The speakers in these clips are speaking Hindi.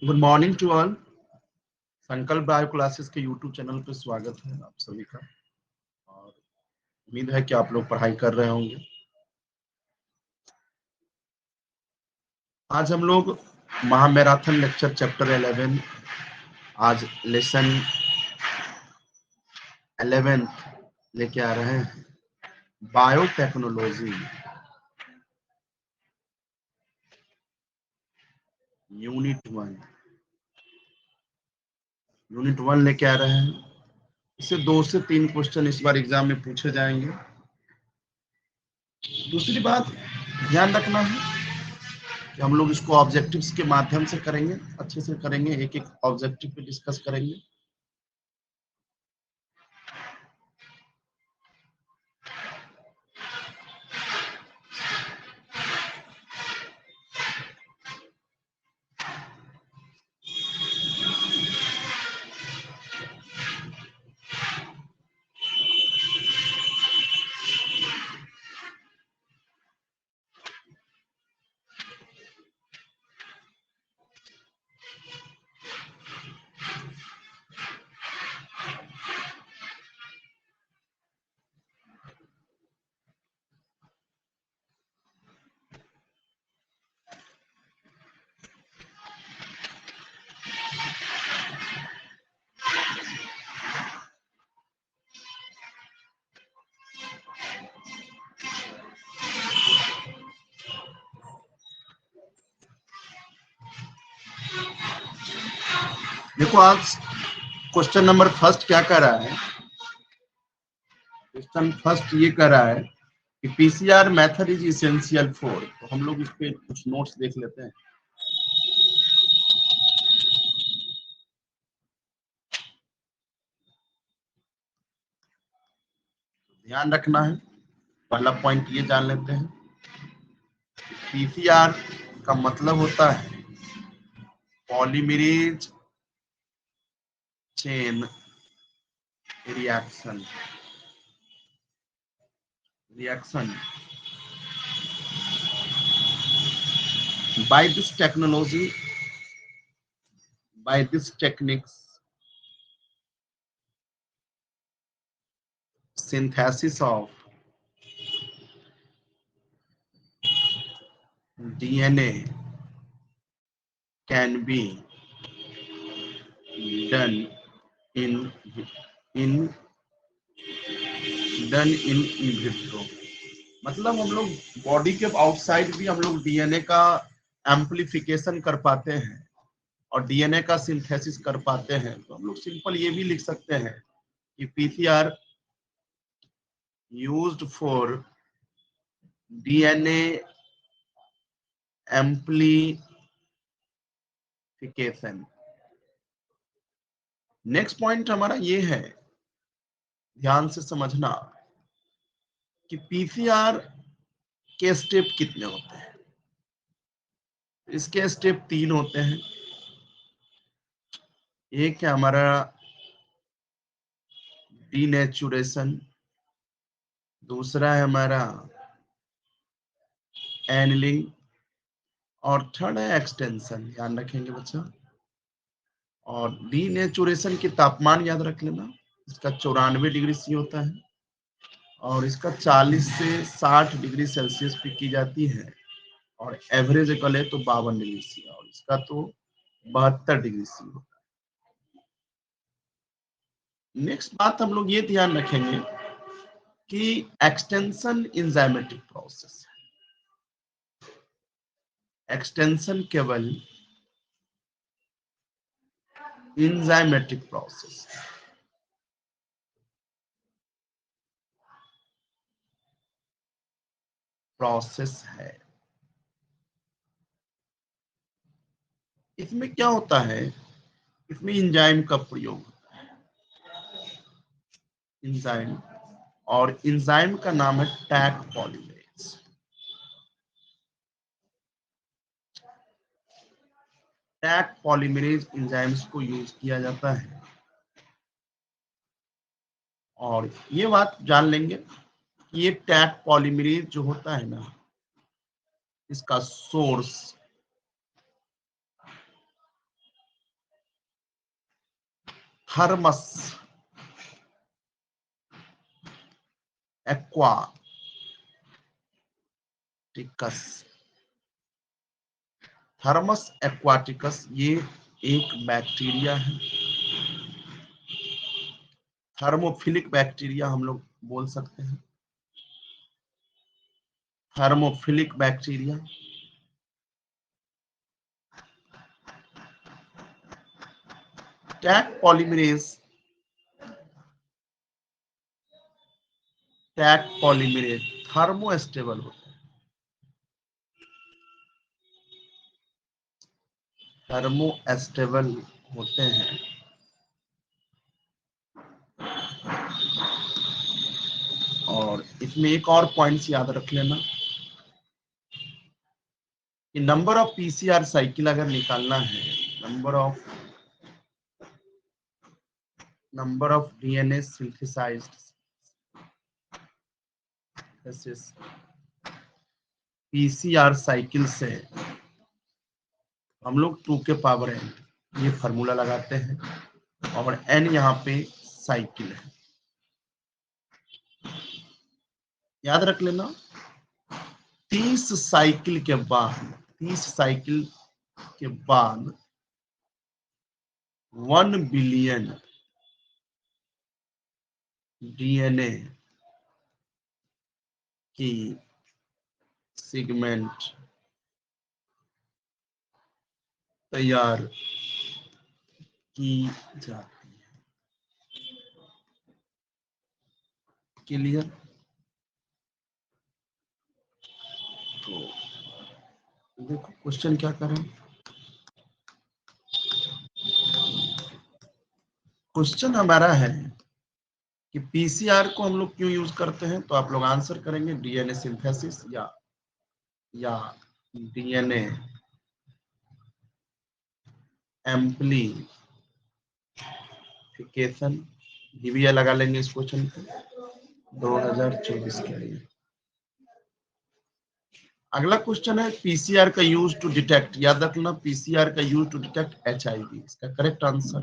Good morning to all. Sankalp bio classes के यूट्यूब चैनल पर स्वागत है आप सभी का। और उम्मीद है कि आप लोग पढ़ाई कर रहे होंगे। आज हम लोग महामैराथन लेक्चर चैप्टर 11 आज लेसन 11 लेके आ रहे हैं। बायोटेक्नोलॉजी यूनिट 1 लेके आ रहे हैं। इससे 2 से 3 क्वेश्चन इस बार एग्जाम में पूछे जाएंगे। दूसरी बात ध्यान रखना है कि हम लोग इसको ऑब्जेक्टिव्स के माध्यम से करेंगे, अच्छे से करेंगे, एक एक ऑब्जेक्टिव पे डिस्कस करेंगे। देखो आज क्वेश्चन नंबर फर्स्ट क्या कर रहा है। क्वेश्चन फर्स्ट ये कर रहा है कि PCR method is essential for. तो हम लोग इस पे कुछ नोट्स देख लेते हैं। ध्यान रखना है, पहला पॉइंट ये जान लेते हैं। पीसीआर का मतलब होता है polymerase chain reaction. by this technology, by this techniques, synthesis of DNA can be done in in vitro। मतलब हम लोग बॉडी के आउटसाइड भी हम लोग डीएनए का एम्प्लीफिकेशन कर पाते हैं और डीएनए का सिंथेसिस कर पाते हैं। तो हम लोग सिंपल ये भी लिख सकते हैं कि PCR used for DNA amplification. Next point हमारा ये है, ध्यान से समझना कि पीसीआर के स्टेप कितने होते हैं। इसके स्टेप 3 होते हैं। एक है हमारा डीनेचुरेशन, दूसरा है हमारा एनिलिंग और थर्ड है एक्सटेंशन। ध्यान रखेंगे बच्चा। और डीनेचुरेशन की तापमान याद रख लेना, इसका 94 डिग्री सी होता है और इसका 40 से 60 डिग्री सेल्सियस पे की जाती है और एवरेज कल है तो 52 डिग्री सी और इसका तो 72 डिग्री सी होता है। नेक्स्ट बात हम लोग ये ध्यान रखेंगे कि एक्सटेंशन इंजाइमेटिक प्रोसेस है। एक्सटेंशन केवल इंजाइमेटिक प्रोसेस है। इसमें क्या होता है, इसमें इंजाइम का प्रयोग होता है। इंजाइम, और इंजाइम का नाम है Taq polymerase. Taq polymerase enzymes को यूज किया जाता है। और ये बात जान लेंगे कि ये टैक पॉलीमरेज जो होता है ना, इसका source thermos aquaticus. Thermos aquaticus ये एक बैक्टीरिया है, थर्मोफिलिक बैक्टीरिया हम लोग बोल सकते हैं, thermophilic bacteria. Tag polymerase, tag polymerase thermostable होता है, थर्मोस्टेबल होते हैं। और इसमें एक और पॉइंट्स याद रख लेना कि नंबर ऑफ पीसीआर साइकिल अगर निकालना है, number of DNA synthesized PCR cycle से हम लोग 2 के पावर n ये फॉर्मूला लगाते हैं और n यहाँ पे साइकिल है, याद रख लेना। 30 साइकिल के बाद 30 साइकिल के बाद 1 बिलियन डीएनए की सेगमेंट तैयार की जाती है। क्लियर? तो देखो क्वेश्चन क्या करें। क्वेश्चन हमारा है कि पीसीआर को हम लोग क्यों यूज करते हैं, तो आप लोग आंसर करेंगे डीएनए सिंथेसिस या डीएनए एम्प्लीफिकेशन। डीवीए लगा लेंगे इस क्वेश्चन को 2024 के लिए। अगला क्वेश्चन है पीसीआर का यूज टू डिटेक्ट, याद रखना पीसीआर का यूज टू डिटेक्ट एचआईवी। इसका correct answer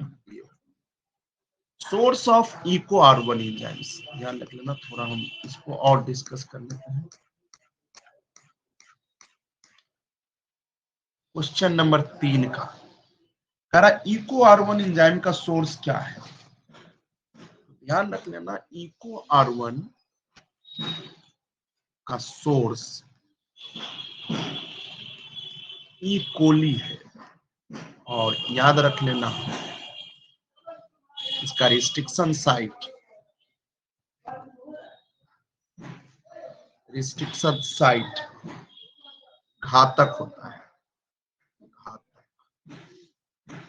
source of Eco R one enzymes, ध्यान रख लेना। थोड़ा हम इसको और डिस्कस कर लेते हैं। क्वेश्चन नंबर 3 का कह रहा इको आर1 एंजाइम का सोर्स क्या है। ध्यान रख लेना इको आर1 का सोर्स ई कोली है, और याद रख लेना इसका रिस्ट्रिक्शन साइट घातक होता है। घातक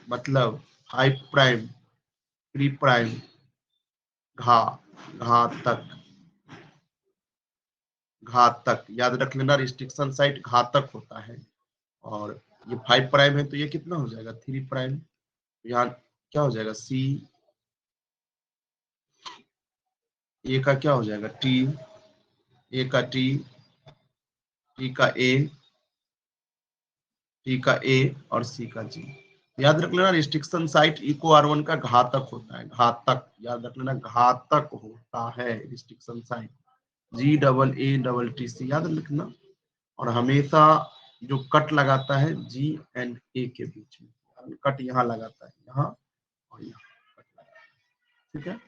मतलब 5 प्राइम 3 प्राइम घातक, घातक याद रख लेना रिस्ट्रिक्शन साइट घातक होता है। और ये 5 प्राइम है तो ये कितना हो जाएगा 3 प्राइम, यहाँ क्या हो जाएगा सी, ए का क्या हो जाएगा टी, ए का टी, टी का ए, टी का ए और सी का जी। याद रख लेना रिस्ट्रिक्शन साइट इको आर1 का घातक होता है, घातक याद रख लेना घातक होता है रिस्ट्रिक्शन साइट GAATC याद रखना। और हमेशा जो कट लगाता है जी एंड ए के बीच में, कट यहाँ लगाता है, यहाँ और यहाँ कट लगाता है। ठीक है,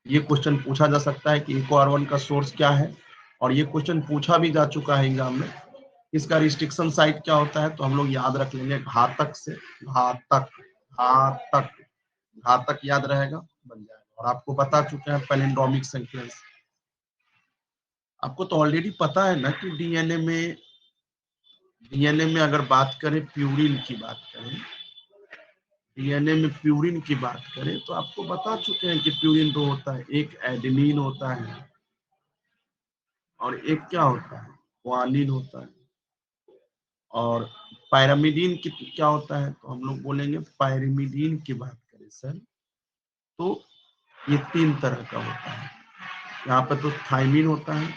ये क्वेश्चन पूछा जा सकता है कि इको आर1 का सोर्स क्या है, और ये क्वेश्चन पूछा भी जा चुका है एग्जाम में। इसका रिस्ट्रिक्शन साइट क्या होता है, तो हम लोग याद रख लेंगे घातक से घातक, घातक घातक याद रहेगा बन जाएगा। और आपको बता चुके हैं पैलिंड्रोमिक सीक्वेंस, आपको तो ऑलरेडी पता है ना कि डीएनए में अगर बात करें प्यूरिन की बात करें, डीएनए में प्यूरिन की बात करें तो आपको बता चुके हैं कि प्यूरिन दो होता है, एक एडेनिन होता है और एक क्या होता है ग्वानिन होता है। और पायरामिडीन की क्या होता है, तो हम लोग बोलेंगे पायरिमिडीन की बात करें सर तो ये 3 तरह का होता है। यहाँ पे तो थाइमिन होता है,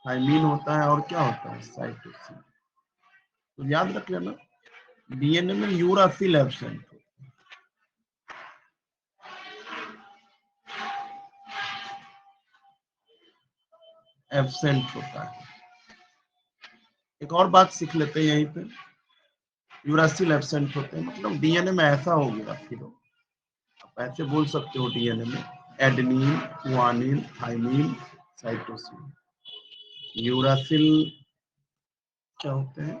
थाइमिन होता है और क्या होता है साइटोसिन। तो याद रख लेना डीएनए में यूरासिल एब्सेंट, एब्सेंट होता है। एक और बात सीख लेते हैं यहीं पे, यूरासिल एब्सेंट होते हैं, मतलब डीएनए में ऐसा हो गया फिर आप ऐसे बोल सकते हो डीएनए में adenine, guanine, thymine, cytosine. Uracil क्या होते हैं?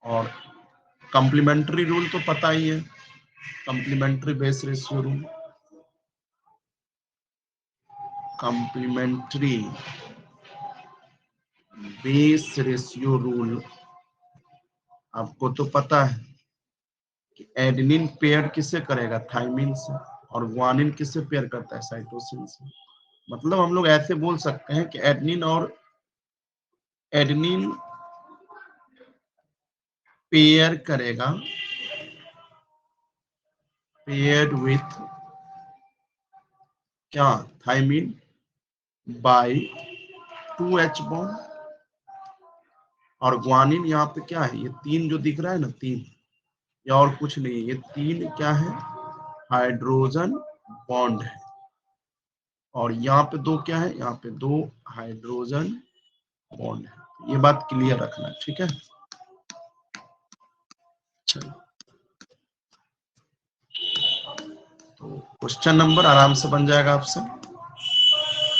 और कॉम्प्लीमेंट्री रूल तो पता ही है, complementary base ratio rule, complementary base ratio rule आपको तो पता है कि एडेनिन पेयर किससे करेगा? थाइमिन से, और गुआनिन किससे पेयर करता है? साइटोसिन से। मतलब हम लोग ऐसे बोल सकते हैं कि एडेनिन पेयर करेगा, पेयर्ड विथ क्या? थाइमिन बाय 2H बॉन्ड, और गुआनिन यहाँ पे क्या है? ये 3 जो दिख रहा है ना, 3, या और कुछ नहीं, ये 3 क्या है? हाइड्रोजन बॉन्ड है। और यहाँ पे 2 क्या है? यहाँ पे 2 हाइड्रोजन बॉन्ड है। ये बात क्लियर रखना, ठीक है? चलो, तो क्वेश्चन नंबर आराम से बन जाएगा आपसे।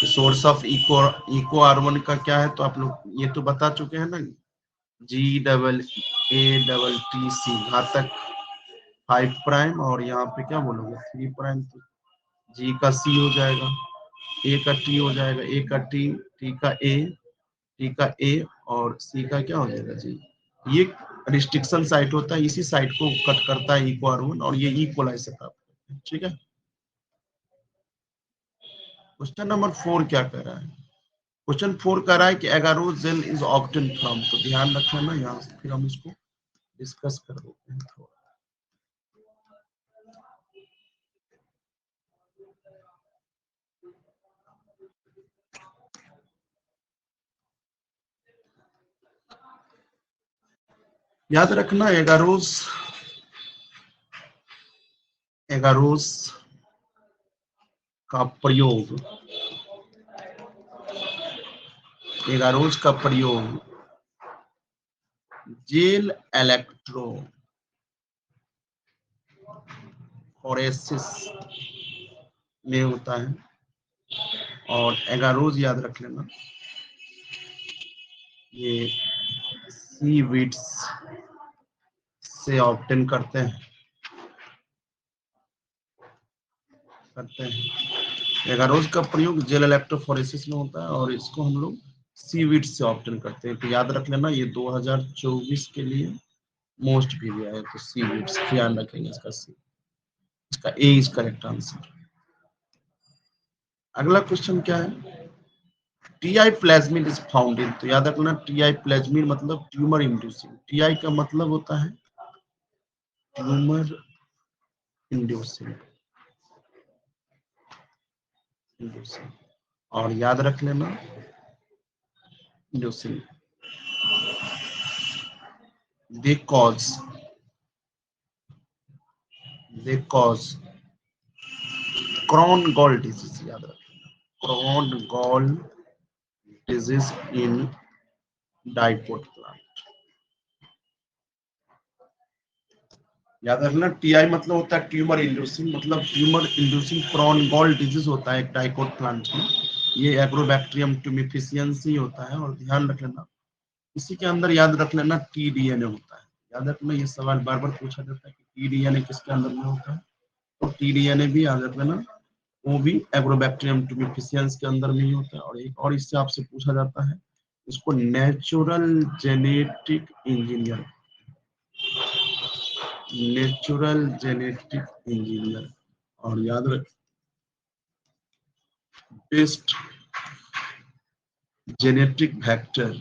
सोर्स ऑफ इको R1 का क्या है? तो आप लोग ये तो बता चुके हैं ना, GAATC घातक 5 प्राइम, और यहाँ पे क्या बोलोगे 3 प्राइम, तो G का C हो जाएगा, A का T हो जाएगा, A का T, T का A, T का A, और C का क्या हो जाएगा G। ये रिस्ट्रिक्शन साइट होता है, इसी साइट को कट करता है इको R1, और ये इक्वलाइज से प्राप्त करता है, ठीक है? क्वेश्चन नंबर 4 क्या कह रहा है? क्वेश्चन 4 कह रहा है कि एगारोजेल इज ऑब्टेन फ्रॉम, तो ध्यान रखना ना, यहाँ से फिर हम इसको डिस्कस कर देते हैं थोड़ा। याद रखना एगारोज का प्रयोग, एगारोज का प्रयोग जेल इलेक्ट्रोफोरेसिस में होता है, और एगारोज याद रख लेना ये सीवीड्स से ऑब्टेन करते हैं। एगारोज का प्रयोग जेल इलेक्ट्रोफोरेसिस में होता है, और इसको हम लोग सीवीड से ऑब्टेन करते हैं। तो याद रख लेना ये 2024 के लिए मोस्ट भी गया है, तो सीवीड्स ध्यान रखेंगे इसका सी, इसका ए इज करेक्ट आंसर। अगला क्वेश्चन क्या है? TI plasmid is found in, तो याद रखना टीआई प्लाज्मिड मतलब ट्यूमर इंड्यूसिंग, टीआई का मतलब होता है ट्यूमर इंड्यूसिंग, और याद रख लेना inducing they cause Crohn gall disease, याद रखना Crohn gall disease in dipot plant। याद रखना टीआई मतलब होता है ट्यूमर इंड्यूसिंग, मतलब tumour inducing Crohn gall disease होता है एक डाइकोट प्लांट में, ये एग्रोबैक्टीरियम ट्यूमिफिशियंसी होता है। और ध्यान रख लेना इसी के अंदर याद रख लेना टीडीएनए होता है। याद रखना ये सवाल बार बार पूछा जाता है कि टीडीएनए किसके अंदर में होता है, तो टीडीएनए भी याद रख लेना वो भी एग्रोबैक्टीरियम ट्यूमिफिशियंस के अंदर में ही होता है। और एक और इससे आपसे पूछा जाता है, इसको natural genetic engineer, natural genetic engineer, और याद रख best genetic vector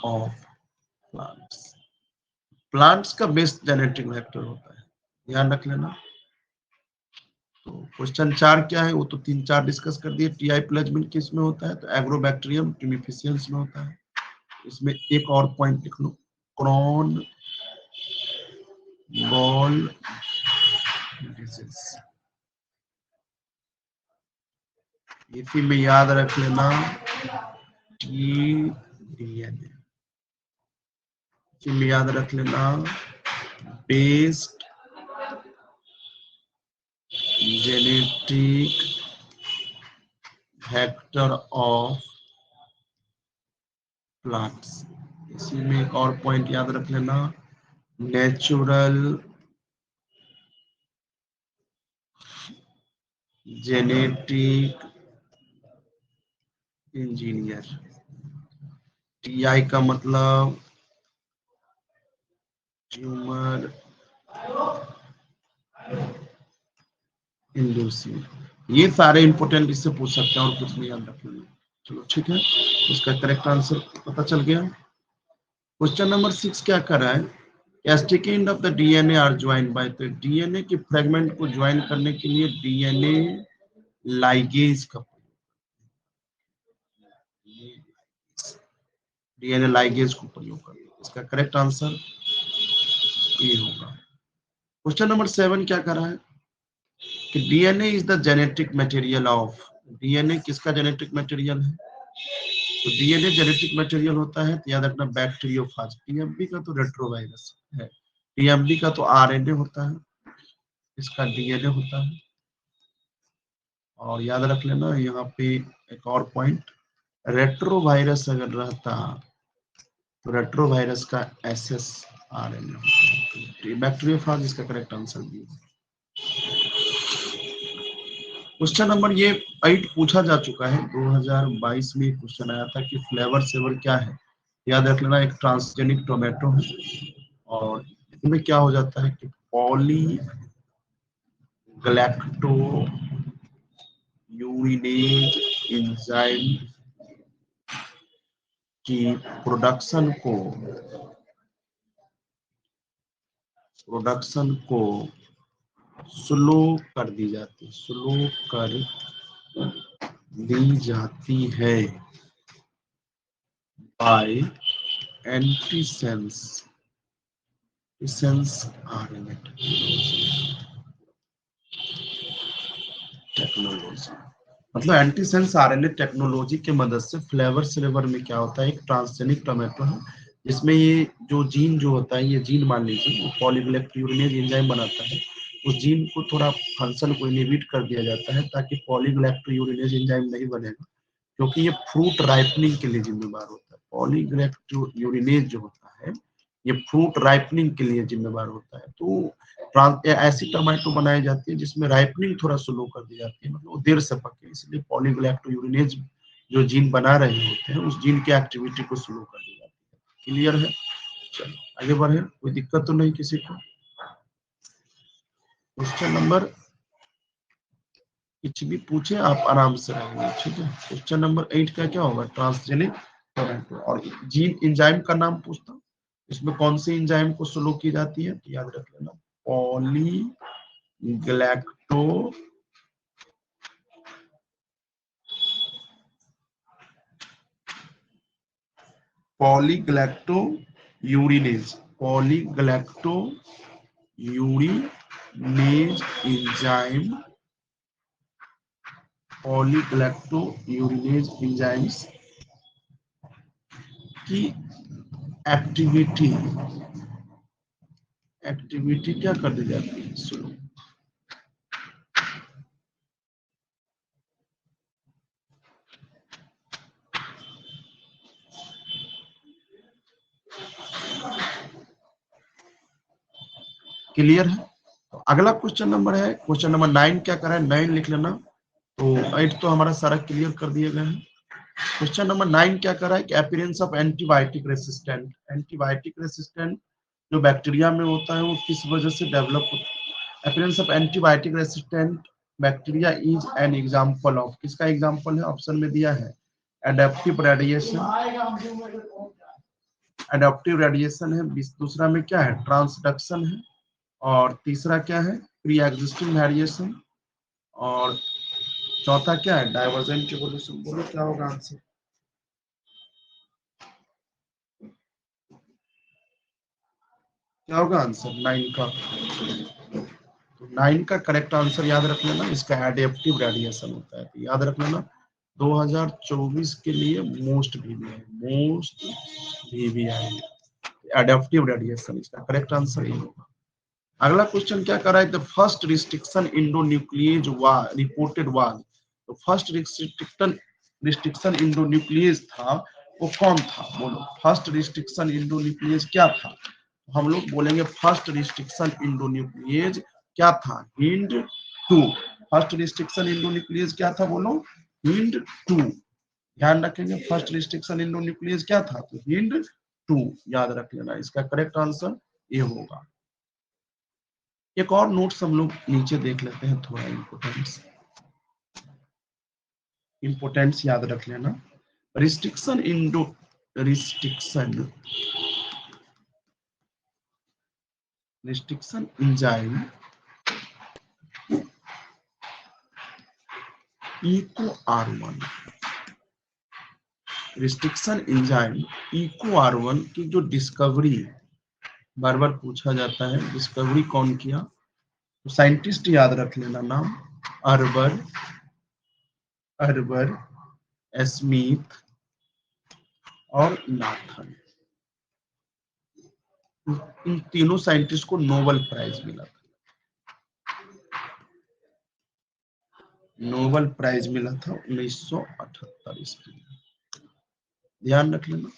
of plants, plants का बेस्ट जेनेटिक वेक्टर होता है, ध्यान रख लेना। तो क्वेश्चन 4 क्या है? वो तो 3-4 डिस्कस कर दिए। टीआई प्लाज्मिड किस में होता है? तो एग्रोबैक्टीरियम ट्यूमिफिशियंस में होता है। इसमें एक और पॉइंट लिख लो, क्रॉन बॉल डिजीज। इसी में याद रख लेना TDNA, इसी में याद रख लेना based genetic vector of plants. इसी में एक और पॉइंट याद रख लेना नेचुरल जेनेटिक इंजीनियर। TI का मतलब ट्यूमर इंड्यूसिंग। ये सारे इंपोर्टेंट इससे पूछ सकते हैं और कुछ नहीं याद रख लेना। चलो ठीक है, इसका करेक्ट आंसर पता चल गया। क्वेश्चन नंबर 6 क्या कर रहा है, sticky end of the DNA are join by, तो डीएनए की फ्रेगमेंट को ज्वाइन करने के लिए डीएनए लाइगेज का डीएनए लाइगेज को प्रयोग करते हैं। इसका करेक्ट आंसर ये होगा। क्वेश्चन नंबर 7 क्या कर रहा है कि DNA is the genetic material of, DNA किसका जेनेटिक मटेरियल है, तो डीएनए जेनेटिक मटेरियल होता है तो याद रखना बैक्टीरियोफाज। टीएमबी का तो रेट्रोवायरस है, टीएमबी का तो आरएनए होता है, इसका डीएनए होता है। और याद रख लेना यहाँ पे एक और पॉइंट, रेट्रोवायरस अगर रहता तो रेट्रोवायरस का एसएस आरएनए। बैक्टीरियोफाज इसका करेक्ट आंसर भी। क्वेश्चन नंबर ये 8 पूछा जा चुका है, 2022 में क्वेश्चन आया था कि फ्लेवर सेवर क्या है। याद रख लेना एक ट्रांसजेनिक टोमेटो है, और इसमें क्या हो जाता है कि पॉली ग्लैक्टो यूरिनेज एंजाइम की प्रोडक्शन को स्लो कर दी जाती है बाय एंटीसेंस आरएनए टेक्नोलॉजी। मतलब एंटीसेंस आरएनए टेक्नोलॉजी के मदद से फ्लेवर सेलेवर में क्या होता है, एक ट्रांसजेनिक टोमेटो है जिसमें ये जो जीन जो होता है, ये जीन मान लीजिए वो पॉलीग्लैक्टोयूरिनेज एंजाइम बनाता है, उस जीन को थोड़ा फंक्शन को इनहिबिट कर दिया जाता है ताकि पॉलीग्लैक्टोयूरिनेज एंजाइम नहीं बनेगा, क्योंकि ये फ्रूट राइपनिंग के लिए जिम्मेदार होता है। पॉलीग्लैक्टोयूरिनेज जो होता है ये फ्रूट राइपनिंग के लिए जिम्मेदार होता है। तो ऐसी टमाटो बनाई जाती है जिसमें राइपनिंग थोड़ा स्लो कर दी जाती है, मतलब वो देर से पके, इसलिए पॉलीग्लैक्टोयूरिनेज जो जीन बना रहे होते हैं उस जीन की एक्टिविटी को स्लो कर दी जाती है। क्लियर है? चलो आगे बढ़े, कोई दिक्कत तो नहीं किसी को। क्वेश्चन नंबर कुछ भी पूछे आप आराम से रहेंगे, ठीक है। क्वेश्चन नंबर 8 का क्या होगा, ट्रांसजेनिक टोमेटो, और जीन एंजाइम का नाम पूछता हूँ, इसमें कौन सी एंजाइम को स्लो की जाती है, तो याद रख लेना पॉलीग्लैक्टोयूरिनेज एंजाइम्स की एक्टिविटी क्या कर दी जाती है, सुनो। क्लियर है? तो अगला क्वेश्चन नंबर है, क्वेश्चन नंबर 9 क्या कर रहा है, 9 लिख लेना। तो 8 तो हमारा सारा क्लियर कर दिए गए हैं। क्वेश्चन नंबर 9 क्या कर रहा है कि अपीयरेंस ऑफ एंटीबायोटिक रेसिस्टेंट जो बैक्टीरिया में होता है वो किस वजह से डेवलप होता है। Appearance of antibiotic resistant bacteria is an example of, किसका एग्जांपल है, ऑप्शन में दिया है एडाप्टिव रेडिएशन है, दूसरा में क्या है, ट्रांसडक्शन है, और तीसरा क्या है, प्री एग्जिस्टिंग वेरिएशन, और चौथा क्या है, डाइवर्जेंट इवोल्यूशन। बोलो क्या होगा आंसर। क्या होगा आंसर 9 का। तो 9 का करेक्ट आंसर याद रख लेना, इसका एडेप्टिव रेडिएशन होता है। तो याद रख लेना 2024 के लिए मोस्ट वीवीआई एडेप्टिव रेडिएशन, इसका करेक्ट आंसर ये होगा। अगला क्वेश्चन क्या कर रहा है, the first restriction endonuclease reported was, तो फर्स्ट रिस्ट्रिक्शन इंडोन्यूक्लियेज था वो कौन था, बोलो फर्स्ट रिस्ट्रिक्शन इंडोन्यूक्लियेज क्या था। हम लोग बोलेंगे फर्स्ट रिस्ट्रिक्शन इंडोन्यूक्लियेज क्या था, हिंड 2। फर्स्ट रिस्ट्रिक्शन इंडोन्यूक्लियेज क्या था, बोलो हिंड 2। ध्यान रखेंगे फर्स्ट रिस्ट्रिक्शन इंडोन्यूक्लियेज क्या था, तो हिंड 2 याद रख लेना, इसका करेक्ट आंसर ये होगा। एक और नोट्स हम लोग नीचे देख लेते हैं, थोड़ा इंपोर्टेंस याद रख लेना। Restriction enzyme Eco R1, restriction enzyme Eco R1 की जो डिस्कवरी बार बार पूछा जाता है, डिस्कवरी कौन किया, तो साइंटिस्ट याद रख लेना नाम, अर्बर स्मिथ और नाथन। इन तीनों साइंटिस्ट को नोबेल प्राइज मिला था, नोबेल प्राइज मिला था 1978 ईस्वी। ध्यान रख लेना।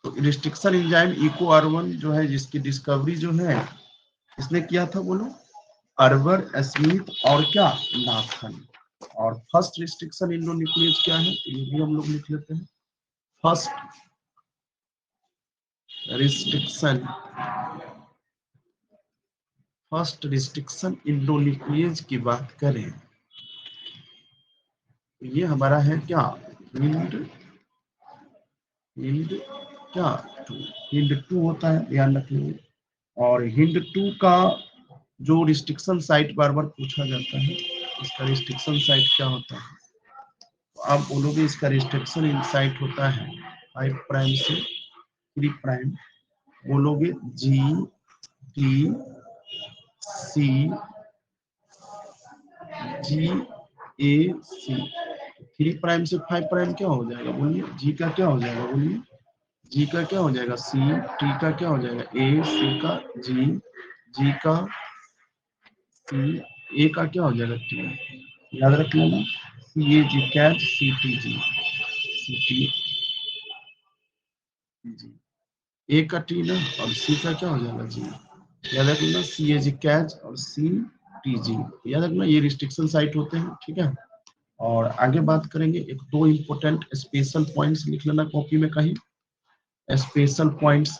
तो रिस्ट्रिक्शन एंजाइम इको R1 जो है, जिसकी डिस्कवरी जो है इसने किया था, बोलो अर्बर स्मिथ और क्या नाथन। और फर्स्ट रिस्ट्रिक्शन इंडोन्यूक्लियेज क्या है, तो ये भी हम लोग लिख लेते हैं। फर्स्ट रिस्ट्रिक्शन इंडोन्यूक्लियेज की बात करें, ये हमारा है क्या, हिंड क्या 2, हिंड 2 होता है, ध्यान रखिए। और हिंड 2 का जो रिस्ट्रिक्शन साइट बार बार पूछा जाता है, इसका रिस्ट्रिक्शन साइट क्या होता है, तो आप बोलोगे इसका रिस्ट्रिक्शन साइट होता है 5 प्राइम से 3 प्राइम, बोलोगे GTC, GAC। 3 प्राइम से 5 प्राइम क्या हो जाएगा, बोलिए जी का क्या हो जाएगा, बोलिए जी का क्या हो जाएगा C, T का क्या हो जाएगा A, C का G, G का C, A का क्या हो जाएगा T। याद रख लेना CAG catch, CTG, CTG, A का T ना और C का क्या हो जाएगा G। याद रख लेना CAG कैच और CTG, याद रखना ये रिस्ट्रिक्शन साइट होते हैं, ठीक है। और आगे बात करेंगे, एक दो इंपोर्टेंट स्पेशल पॉइंट्स लिख लेना कॉपी में कहीं, स्पेशल पॉइंट्स।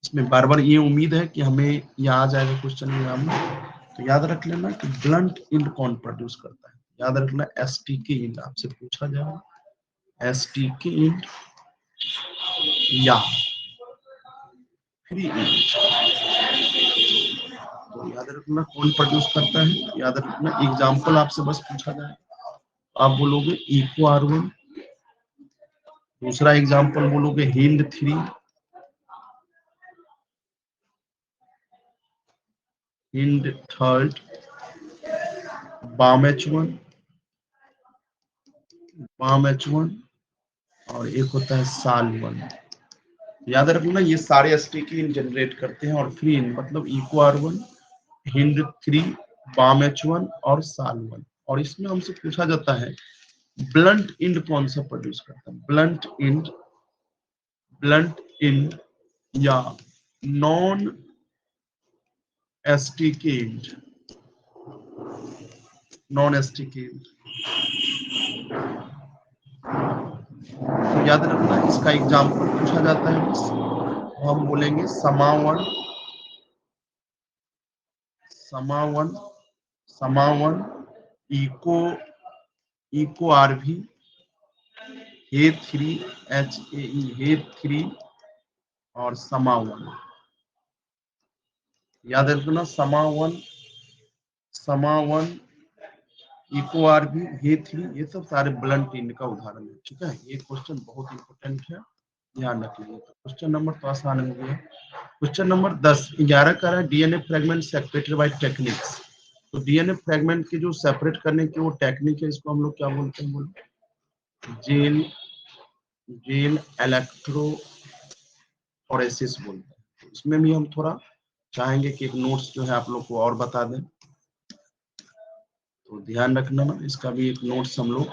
इसमें बार बार ये उम्मीद है कि हमें ये आ जाएगा क्वेश्चन एग्जाम में, तो याद रख लेना कि ब्लंट इंड कौन प्रोड्यूस करता है, याद रखना STK इंड आपसे पूछा जाएगा, STK इंड या फ्री इंड, तो याद रखना कौन प्रोड्यूस करता है, याद रखना एग्जाम्पल आपसे बस पूछा जाए, आप बोलोगे इको R1, दूसरा एग्जाम्पल बोलोगे हिंड 3, हिंड 3, बाम H1, और एक होता है साल 1। याद रखना ये सारे स्टिकी इन जनरेट करते हैं, और फ्री इन मतलब eco R1, hind 3, balm H1 और साल 1। और इसमें हमसे पूछा जाता है ब्लंट इंड कौन सा प्रोड्यूस करता है, ब्लंट इंड या non STK end, non STK end. तो याद रखना इसका एग्जाम्पल पूछा जाता है बस, तो हम बोलेंगे समावन इको RV, हे3 और समावन। याद रखना समावन इको RV, हे3, ये सब सारे ब्लंट इंड का उदाहरण है, ठीक है। ये क्वेश्चन बहुत इंपोर्टेंट है, ध्यान रख लीजिए। तो क्वेश्चन नंबर तो आसान हो गया। क्वेश्चन नंबर 10 11 का है DNA fragment separated by techniques. तो डीएनए फ्रेगमेंट की जो सेपरेट करने की वो टेक्निक है, इसको हम लोग क्या बोलते हैं? बोलो। जेल जेल इलेक्ट्रोफोरेसिस बोलते हैं। तो इसमें भी हम थोड़ा चाहेंगे कि एक नोट्स जो है आप लोग को और बता दें, तो ध्यान रखना ना, इसका भी एक नोट्स हम लोग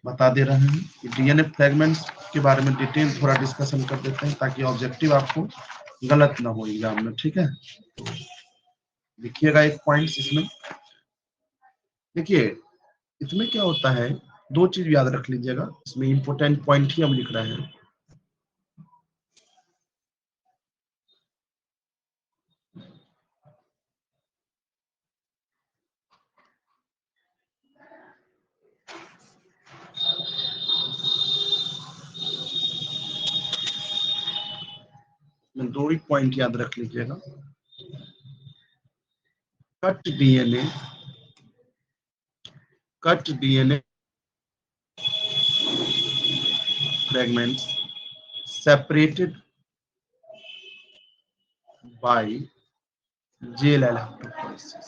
बता दे रहे हैं कि डीएनए फ्रेगमेंट्स के बारे में डिटेल थोड़ा डिस्कशन कर देते हैं ताकि ऑब्जेक्टिव आपको गलत ना हो एग्जाम में, ठीक है? तो लिखिएगा एक पॉइंट्स इसमें। देखिए इसमें क्या होता है, दो चीज याद रख लीजिएगा, इसमें इंपॉर्टेंट पॉइंट ही हम लिख रहे हैं। दो ही पॉइंट याद रख लीजिएगा। Cut DNA fragments separated by gel electrophoresis.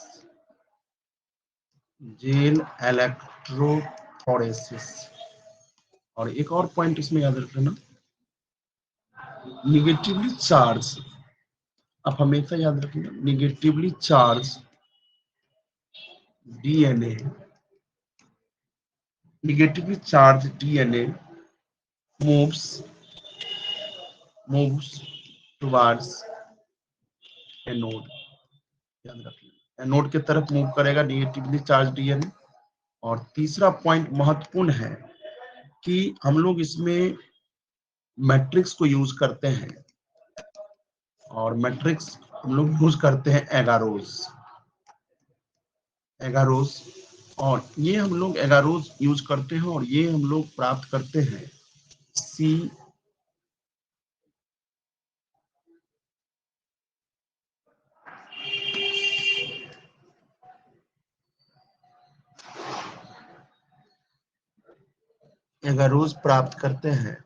Gel electrophoresis. और एक और पॉइंट इसमें याद रखना, निगेटिवली चार्ज, आप हमेशा याद रखिएगा, negatively charge DNA, negatively charge DNA moves moves towards anode. याद रखिए एनोड की तरफ मूव करेगा निगेटिवली चार्ज डीएनए। और तीसरा पॉइंट महत्वपूर्ण है कि हम लोग इसमें मैट्रिक्स को यूज करते हैं, और मैट्रिक्स हम लोग यूज करते हैं एगारोस। एगारोस, और ये हम लोग एगारोस यूज करते हैं और ये हम लोग प्राप्त करते हैं सी एगारोस प्राप्त करते हैं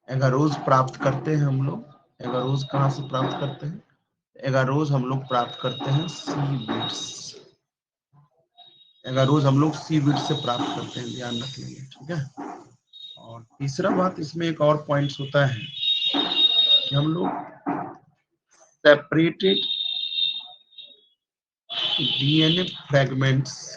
एगारोस प्राप्त करते हैं हम लोग। एगारोस कहाँ से प्राप्त करते हैं? एगारोस हम लोग प्राप्त करते हैं सीविड्स। एगारोस हम लोग सीविड से प्राप्त करते हैं, ध्यान रख लेंगे, ठीक है? और तीसरा बात इसमें एक और पॉइंट्स होता है कि हम लोग सेपरेटेड डीएनए फ्रैगमेंट्स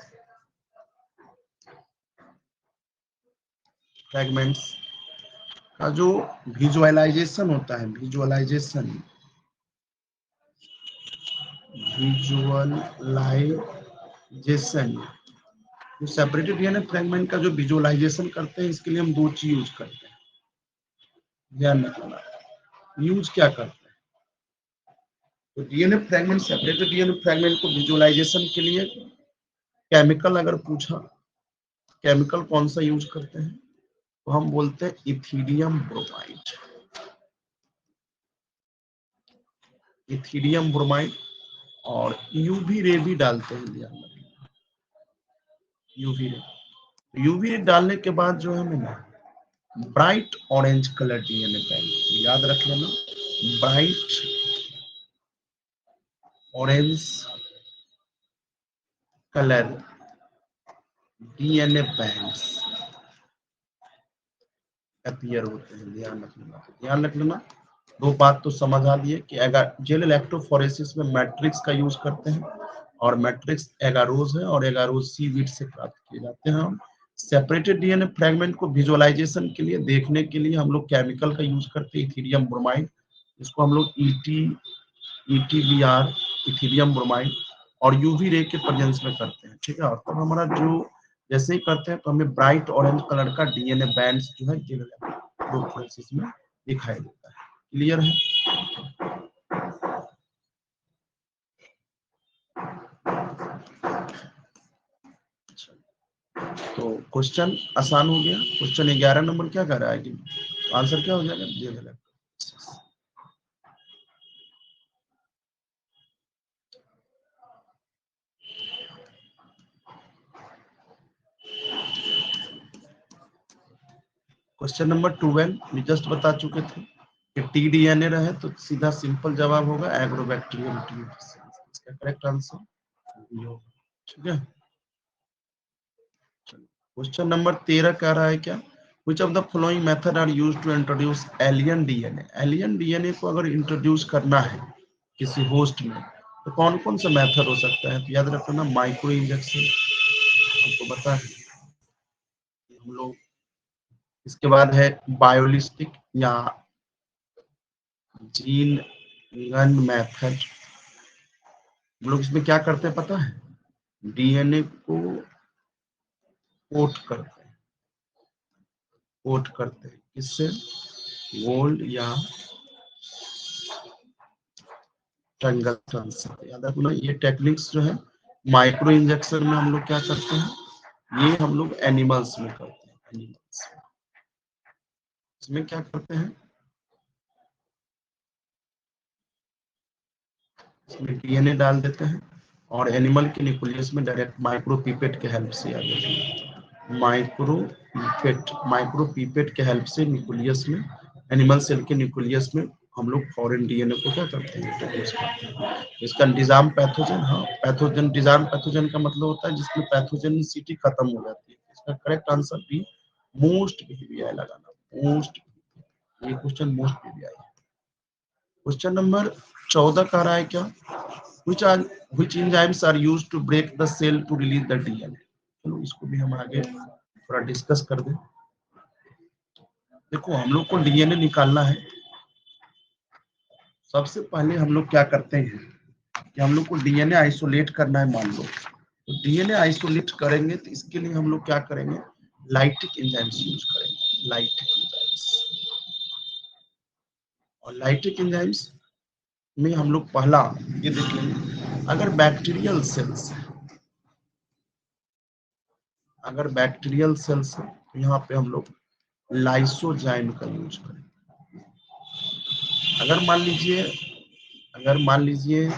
का जो विजुअलाइजेशन होता है, विजुअलाइजेशन, जो सेपरेटेड डीएनए फ्रैगमेंट का जो विजुअलाइजेशन करते हैं, इसके लिए हम दो चीज यूज करते हैं, ध्यान रखना। यूज क्या करते हैं? तो DNA fragment, separated DNA fragment को विजुअलाइजेशन के लिए केमिकल अगर पूछा, केमिकल कौन सा यूज करते हैं, तो हम बोलते हैं इथीरियम ब्रोमाइड। Ethereum bromide. और यूवी रे भी डालते हैं, ध्यान रखना, यूवी रे। यूवी रे डालने के बाद जो है हमें ना bright orange colour DNA pan, याद रख लेना, bright orange colour DNA bands appear होते हैं, ध्यान रख लेना। दो बात तो समझ आ गई कि अगर जेल इलेक्ट्रोफोरेसिस में मैट्रिक्स का यूज करते हैं, और मैट्रिक्स एगारोस है, और एगारोस सीविड से प्राप्त किए जाते हैं। हम सेपरेटेड डीएनए फ्रैगमेंट को विजुअलाइजेशन के लिए, देखने के लिए हम लोग केमिकल का यूज करते हैं, इथीरियम ब्रोमाइड। इसको हम लोग ईटीबीआर, इथीरियम ब्रोमाइड, और यूवी रे के प्रेजेंस में करते हैं, ठीक है? और तब हमारा जो जैसे ही करते हैं तो हमें ब्राइट ऑरेंज कलर का डीएनए बैंड्स जो है जेल इलेक्ट्रोफोरेसिस में दिखाई देता है। क्लियर है? तो क्वेश्चन आसान हो गया। क्वेश्चन 11 नंबर क्या कर रहा है कि आंसर क्या हो जाएगा? Gel electrophoresis. क्वेश्चन नंबर 12 मैं जस्ट बता चुके थे कि टीडीएनए रहे तो सीधा सिंपल जवाब होगा एग्रोबैक्टीरियम ट्री। इसका करेक्ट आंसर बी होगा। ठीक है, क्वेश्चन नंबर 13 कह रहा है क्या, Which of the following method are used to introduce alien DNA? Alien DNA को अगर इंट्रोड्यूस करना है किसी होस्ट में तो कौन कौन सा मेथड हो सकता है? तो याद रखना माइक्रो इंजेक्शन, आपको पता है हम लोग। इसके बाद है बायोलिस्टिक या जीन गन मेथड। हम लोग इसमें क्या करते हैं पता है, डीएनए को कोट करते हैं किससे, गोल्ड या टंगस्टन से। याद रखना ये टेक्निक्स जो है माइक्रो इंजेक्शन में हम लोग क्या करते हैं, ये हम लोग एनिमल्स में करते हैं। एनिमल्स इसमें क्या करते हैं, इसमें डीएनए डाल देते हैं और एनिमल के न्यूक्लियस में डायरेक्ट माइक्रो पीपेट के हेल्प से आ जाते हैं। माइक्रो पीपेट के हेल्प से न्यूक्लियस में, एनिमल सेल के न्यूक्लियस में हम लोग फॉरेन डीएनए को क्या करते हैं, इंट्रोड्यूस करते हैं। इसका डिजार्म पैथोजन, हाँ पैथोजन, डिजार्म पैथोजन का मतलब होता है जिसमें पैथोजेनिसिटी खत्म हो जाती है। इसका करेक्ट आंसर भी मोस्ट पीवीआई लगाना, मोस्ट, ये क्वेश्चन मोस्ट पीवीआई है। क्वेश्चन नंबर 14 का रहा है क्या, which enzymes are used to break the cell to release the DNA? चलो इसको भी हम आगे थोड़ा डिस्कस कर दें। देखो हम लोग को डीएनए निकालना है, सबसे पहले हम लोग क्या करते हैं कि हम लोग को डीएनए आइसोलेट करना है। मान लो तो डीएनए आइसोलेट करेंगे तो इसके लिए हम लोग क्या करेंगे, लाइटिक एंजाइम्स यूज करेंगे, लाइटिक एंजाइम्स। और लाइटिक एंजाइम्स में हम लोग पहला ये देख लेंगे, अगर बैक्टीरियल सेल्स है, अगर बैक्टीरियल सेल्स है तो यहाँ पे हम लोग लाइसोजाइम का यूज करें। अगर मान लीजिए, अगर मान लीजिए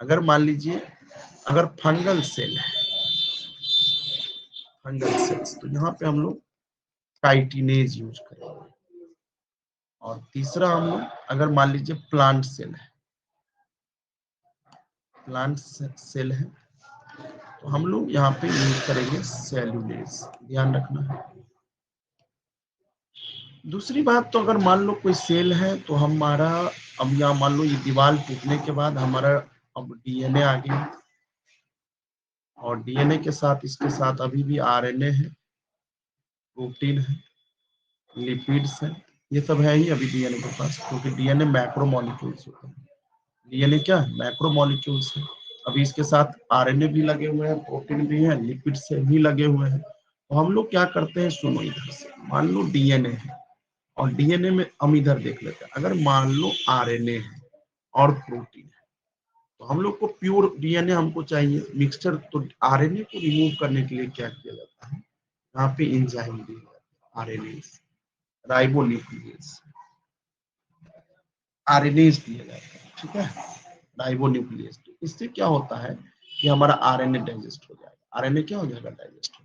अगर मान लीजिए अगर फंगल सेल है, फंगल सेल्स, तो यहाँ पे हम लोग काइटिनेज यूज करेंगे। और तीसरा हम लोग अगर मान लीजिए प्लांट सेल है, प्लांट सेल है तो हम लोग यहाँ पे यूज करेंगे सेल्यूलेज, ध्यान रखना है। दूसरी बात तो अगर मान लो कोई सेल है तो हमारा, अब यहाँ मान लो ये दीवार टूटने के बाद हमारा अब डीएनए आ गया, और डीएनए के साथ इसके साथ अभी भी आरएनए है, प्रोटीन है, लिपिड्स है, ये सब है ही अभी डीएनए के पास, क्योंकि डीएनए मैक्रो मॉलिक्यूल्स होते हैं। डीएनए क्या है, मैक्रो मॉलिक्यूल्स है। अभी इसके साथ आरएनए भी लगे हुए हैं, प्रोटीन भी है, लिपिड से भी लगे हुए हैं। तो हम लोग क्या करते हैं, सुनो इधर से, मान लो डीएनए है और डीएनए में हम इधर देख लेते हैं, अगर मान लो आरएनए है और प्रोटीन है तो हम लोग को प्योर डीएनए हमको चाहिए मिक्सचर। तो आरएनए को रिमूव करने के लिए क्या किया जाता है, यहाँ पे एंजाइम दिया जाता है, आरएनए राइबोन्यूक्लियेज, आरएनएज दिया जाता है, ठीक है, राइबोन्यूक्लियेज। तो इससे क्या होता है कि हमारा आरएनए डाइजेस्ट हो जाएगा, आरएनए क्या हो जाएगा, डाइजेस्ट हो जाएगा।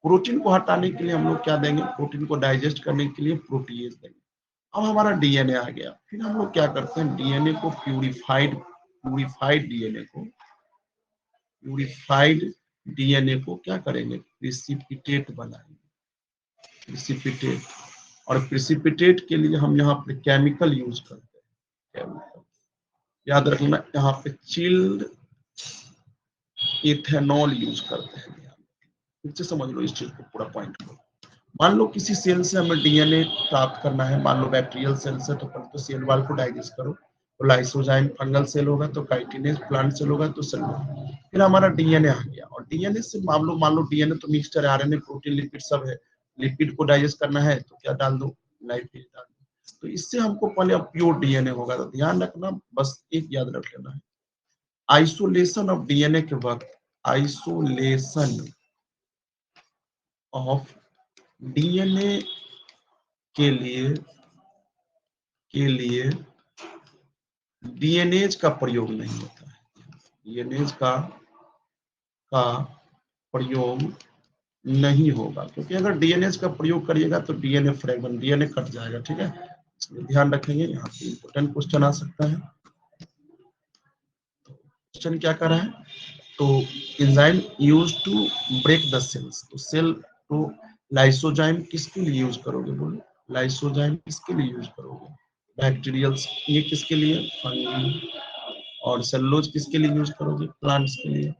प्रोटीन को हटाने के लिए हम लोग क्या देंगे, प्रोटीन को डाइजेस्ट करने के लिए प्रोटीएज देंगे। अब हमारा डीएनए आ गया, फिर हम लोग क्या करते हैं, डीएनए को प्यूरिफाइड डीएनए को क्या करेंगे, प्रिसिपिटेट बनाएंगे, प्रिसिपिटेट। और प्रिसिपिटेट के लिए हम यहाँ पे केमिकल यूज करते हैं, केमिकल याद रखना, यहाँ पे चिल्ड इथेनॉल यूज करते हैं। फिर से समझ लो इस चीज को, पूरा पॉइंट को। मान लो किसी सेल से हमें डीएनए प्राप्त करना है, मान लो बैक्टीरियल सेल से, तो पहले तो सेल वाल को डाइजेस्ट करो, तो लाइसोजाइम, फंगल सेल होगा तो काइटिनेज, प्लांट सेल होगा तो सेलुलोज। फिर हमारा डीएनए आ गया, और डीएनए से मान लो डीएनए तो मिक्सचर है, आरएनए, प्रोटीन, लिपिड सब है। लिपिड को डाइजेस्ट करना है तो क्या डाल दो, लाइपेज डाल दो। तो इससे हमको पहले अब प्योर डीएनए होगा। तो ध्यान रखना, बस एक याद रख लेना है, आइसोलेशन ऑफ डीएनए के वक्त, आइसोलेशन ऑफ डीएनए के लिए डीएनएज का प्रयोग नहीं होता है, डीएनएज का प्रयोग नहीं होगा, क्योंकि अगर डीएनए का प्रयोग करिएगा तो डीएनए फ्रेगमेंट, डीएनए कट जाएगा, ठीक है, इसलिए ध्यान रखेंगे। यहाँ पे इंपोर्टेंट क्वेश्चन आ सकता है। क्वेश्चन क्या कर रहा है, तो enzyme use to break the cells, तो सेल तो लाइसोजाइम किसके लिए यूज करोगे, बोलो लाइसोजाइम किसके लिए यूज करोगे, बैक्टीरियल्स, ये किसके लिए, फंगी, और सेलुलोज किसके लिए यूज करोगे, प्लांट्स के लिए,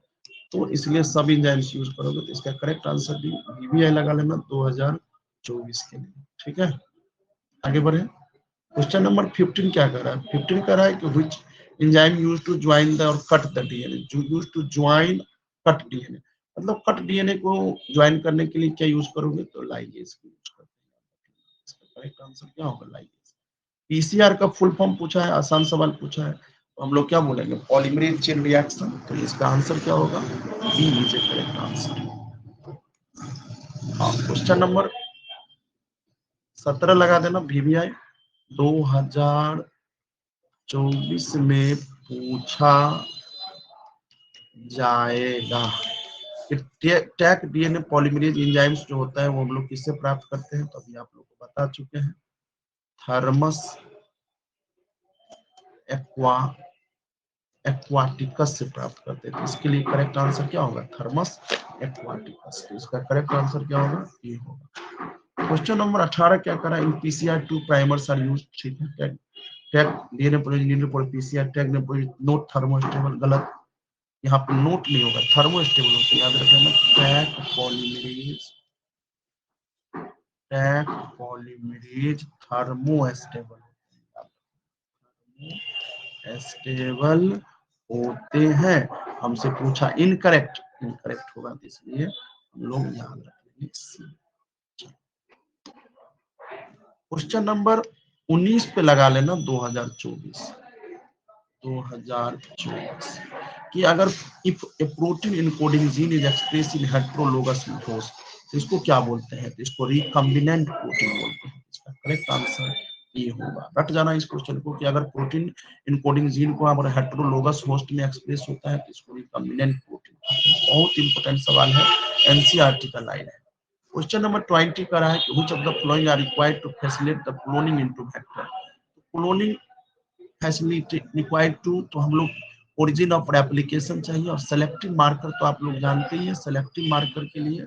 तो इसलिए सब एंजाइम्स यूज करोगे। तो इसका करेक्ट आंसर डी, बीबीआई लगा लेना 2024 के लिए, ठीक है। आगे बढ़े, क्वेश्चन नंबर 15 क्या कर रहा है, 15 कर रहा है कि which enzyme use to join the और कट द डीएनए, जो use to join cut DNA, मतलब कट डीएनए को ज्वाइन करने के लिए क्या यूज करोगे, तो लाइगेज को यूज करते हैं। इसका करेक्ट आंसर क्या होगा, लाइगेज। पीसीआर का फुल फॉर्म पूछा है, आसान सवाल पूछा है, तो हम लोग क्या बोलेंगे, पॉलीमरेज चेन रिएक्शन, तो इसका आंसर क्या होगा, B is a correct answer. हाँ, क्वेश्चन नंबर 17 लगा देना, वीवीआई 2024 में पूछा जाएगा। टैक डीएनए पॉलीमरेज एंजाइम्स जो होता है वो हम लोग किससे प्राप्त करते हैं, तो अभी आप लोग को बता चुके हैं, थर्मस एक्वा एक्वाटिकस से प्राप्त करते हैं। तो इसके लिए करेक्ट आंसर क्या होगा, थर्मस एक्वाटिकस। तो इसका करेक्ट आंसर क्या होगा, ये होगा। क्वेश्चन नंबर 18 क्या करा, in PCR 2 primers are used, ठीक है, टैग डीएनए पीसीआर टैग ने नोट थर्मोस्टेबल, गलत, यहाँ पे नोट नहीं होगा, थर्मोस्टेबल होता है, याद रखना, टैग पॉलीमरेज थर्मोस्टेबल स्टेबल होते हैं। हमसे पूछा इनकरेक्ट, इनकरेक्ट होगा, तो इसलिए हम लोग याद रखेंगे। क्वेश्चन नंबर 19 पे लगा लेना 2024 कि अगर if a protein encoding gene is express in heterologous मीथोस, तो इसको क्या बोलते हैं, तो इसको रिकम्बिनेंट प्रोटीन बोलते हैं। इसका करेक्ट आंसर ये होगा, रट जाना इस क्वेश्चन को, कि अगर प्रोटीन इनकोडिंग जीन को हमारे हेटेरोलोगस होस्ट में एक्सप्रेस होता है तो इसको रिकम्बिनेंट प्रोटीन। बहुत इंपॉर्टेंट सवाल है, एनसीईआरटी का लाइन है। क्वेश्चन नंबर 20 का रहा है कि which of the following are required to facilitate the cloning into vector, cloning facility required to, तो हम लोग ओरिजिन ऑफ एप्लीकेशन चाहिए, और सेलेक्टिव मार्कर तो आप लोग जानते ही हैं, सेलेक्टिव मार्कर के लिए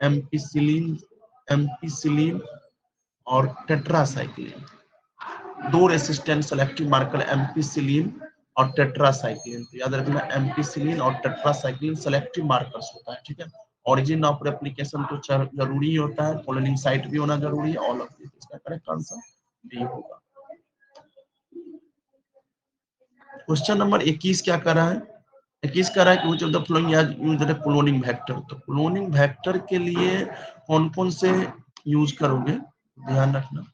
एम्पिसिलिन, एम्पिसिलिन और टेट्रासाइक्लिन, दो रेसिस्टेंट सेलेक्टिव मार्कर एम्पिसिलिन और टेट्रासाइक्लिन, तो याद रखना एम्पिसिलिन और टेट्रासाइक्लिन सेलेक्टिव मार्कर्स होता है, ठीक है। ओरिजिन ऑफ रेप्लिकेशन तो जरूरी ही होता है, पोलरिंग साइट भी होना जरूरी है, ऑल ऑफ दिस। इसका करेक्ट आंसर डी होगा। क्वेश्चन नंबर 21 क्या कर रहा है, 21 कर रहा है कि which of the following used the cloning vector, तो क्लोनिंग वेक्टर के लिए कौन कौन से यूज करोगे, ध्यान रखना।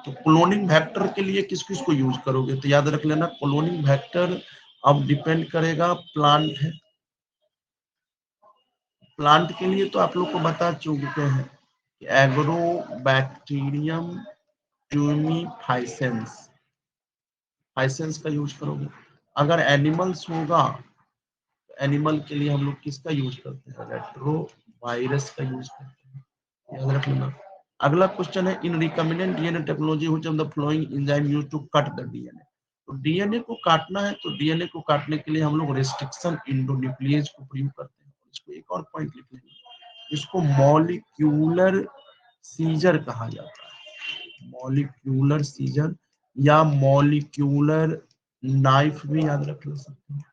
तो क्लोनिंग वेक्टर के लिए किस किस को यूज करोगे, तो याद रख लेना, क्लोनिंग वेक्टर अब डिपेंड करेगा, प्लांट है, प्लांट के लिए तो आप लोग को बता चुके हैं कि एग्रोबैक्टीरियम ट्यूमिफाइसेंस, फाइसेंस का यूज करोगे। अगर एनिमल्स होगा, एनिमल के लिए हम लोग किसका यूज करते हैं, रेट्रो वायरस का यूज करते हैं, याद रख लेना। अगला क्वेश्चन है, in recombinant DNA technology which of the following enzyme used to cut the DNA, तो डीएनए को काटना है, तो डीएनए को काटने के लिए हम लोग रेस्ट्रिक्शन एंडोन्यूक्लियेज को प्रयोग करते हैं। इसको एक और पॉइंट लिख लेंगे, इसको मॉलिक्यूलर सीजर कहा जाता है, मॉलिक्यूलर सीजर या मॉलिक्यूलर नाइफ भी याद रख सकते हैं,